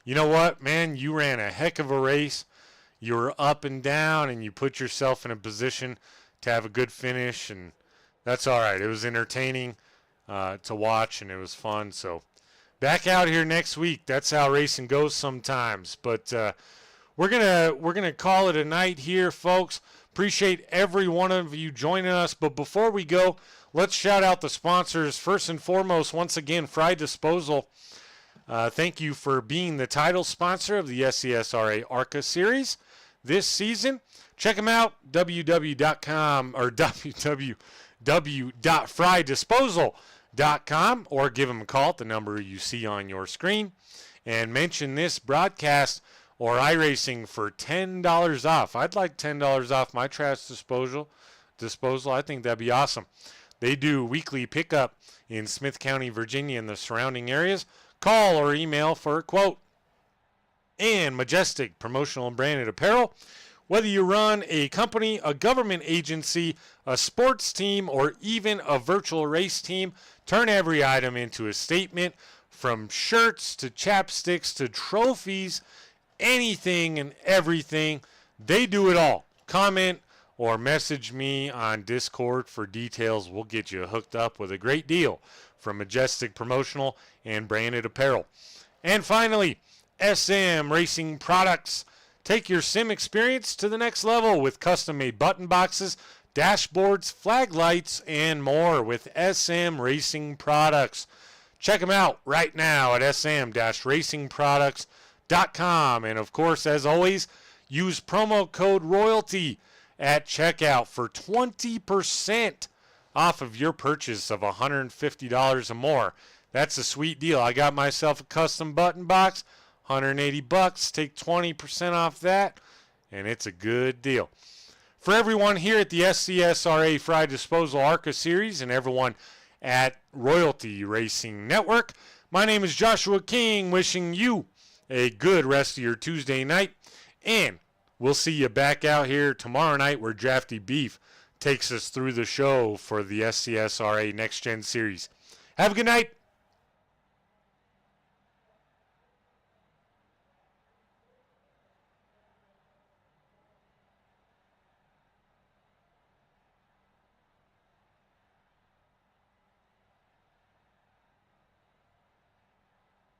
[SPEAKER 1] you know what, man? You ran a heck of a race. You were up and down, and you put yourself in a position to have a good finish, and that's all right. It was entertaining to watch, and it was fun. So back out here next week. That's how racing goes sometimes. But we're we're gonna call it a night here, folks. Appreciate every one of you joining us. But before we go, let's shout out the sponsors. First and foremost, once again, Fry Disposal. Thank you for being the title sponsor of the SCSRA ARCA series this season. Check them out, www.com or www.frydisposal.com, or give them a call at the number you see on your screen and mention this broadcast or iRacing for $10 off. I'd like $10 off my trash disposal. I think that'd be awesome. They do weekly pickup in Smith County, Virginia, and the surrounding areas. Call or email for a quote. And Majestic Promotional and Branded Apparel. Whether you run a company, a government agency, a sports team, or even a virtual race team, turn every item into a statement. From shirts to chapsticks to trophies, anything and everything, they do it all. Comment or message me on Discord for details. We'll get you hooked up with a great deal from Majestic Promotional and Branded Apparel. And finally, SM Racing Products. Take your sim experience to the next level with custom-made button boxes, dashboards, flag lights, and more with SM Racing Products. Check them out right now at sm-racingproducts.com. And of course, as always, use promo code ROYALTY at checkout for 20% off of your purchase of $150 or more. That's a sweet deal. I got myself a custom button box, $180. Take 20% off that, and it's a good deal. For everyone here at the SCSRA Fry Disposal ARCA Series and everyone at Royalty Racing Network, my name is Joshua King, wishing you a good rest of your Tuesday night, and we'll see you back out here tomorrow night where Drafty Beef takes us through the show for the SCSRA Next Gen Series. Have a good night.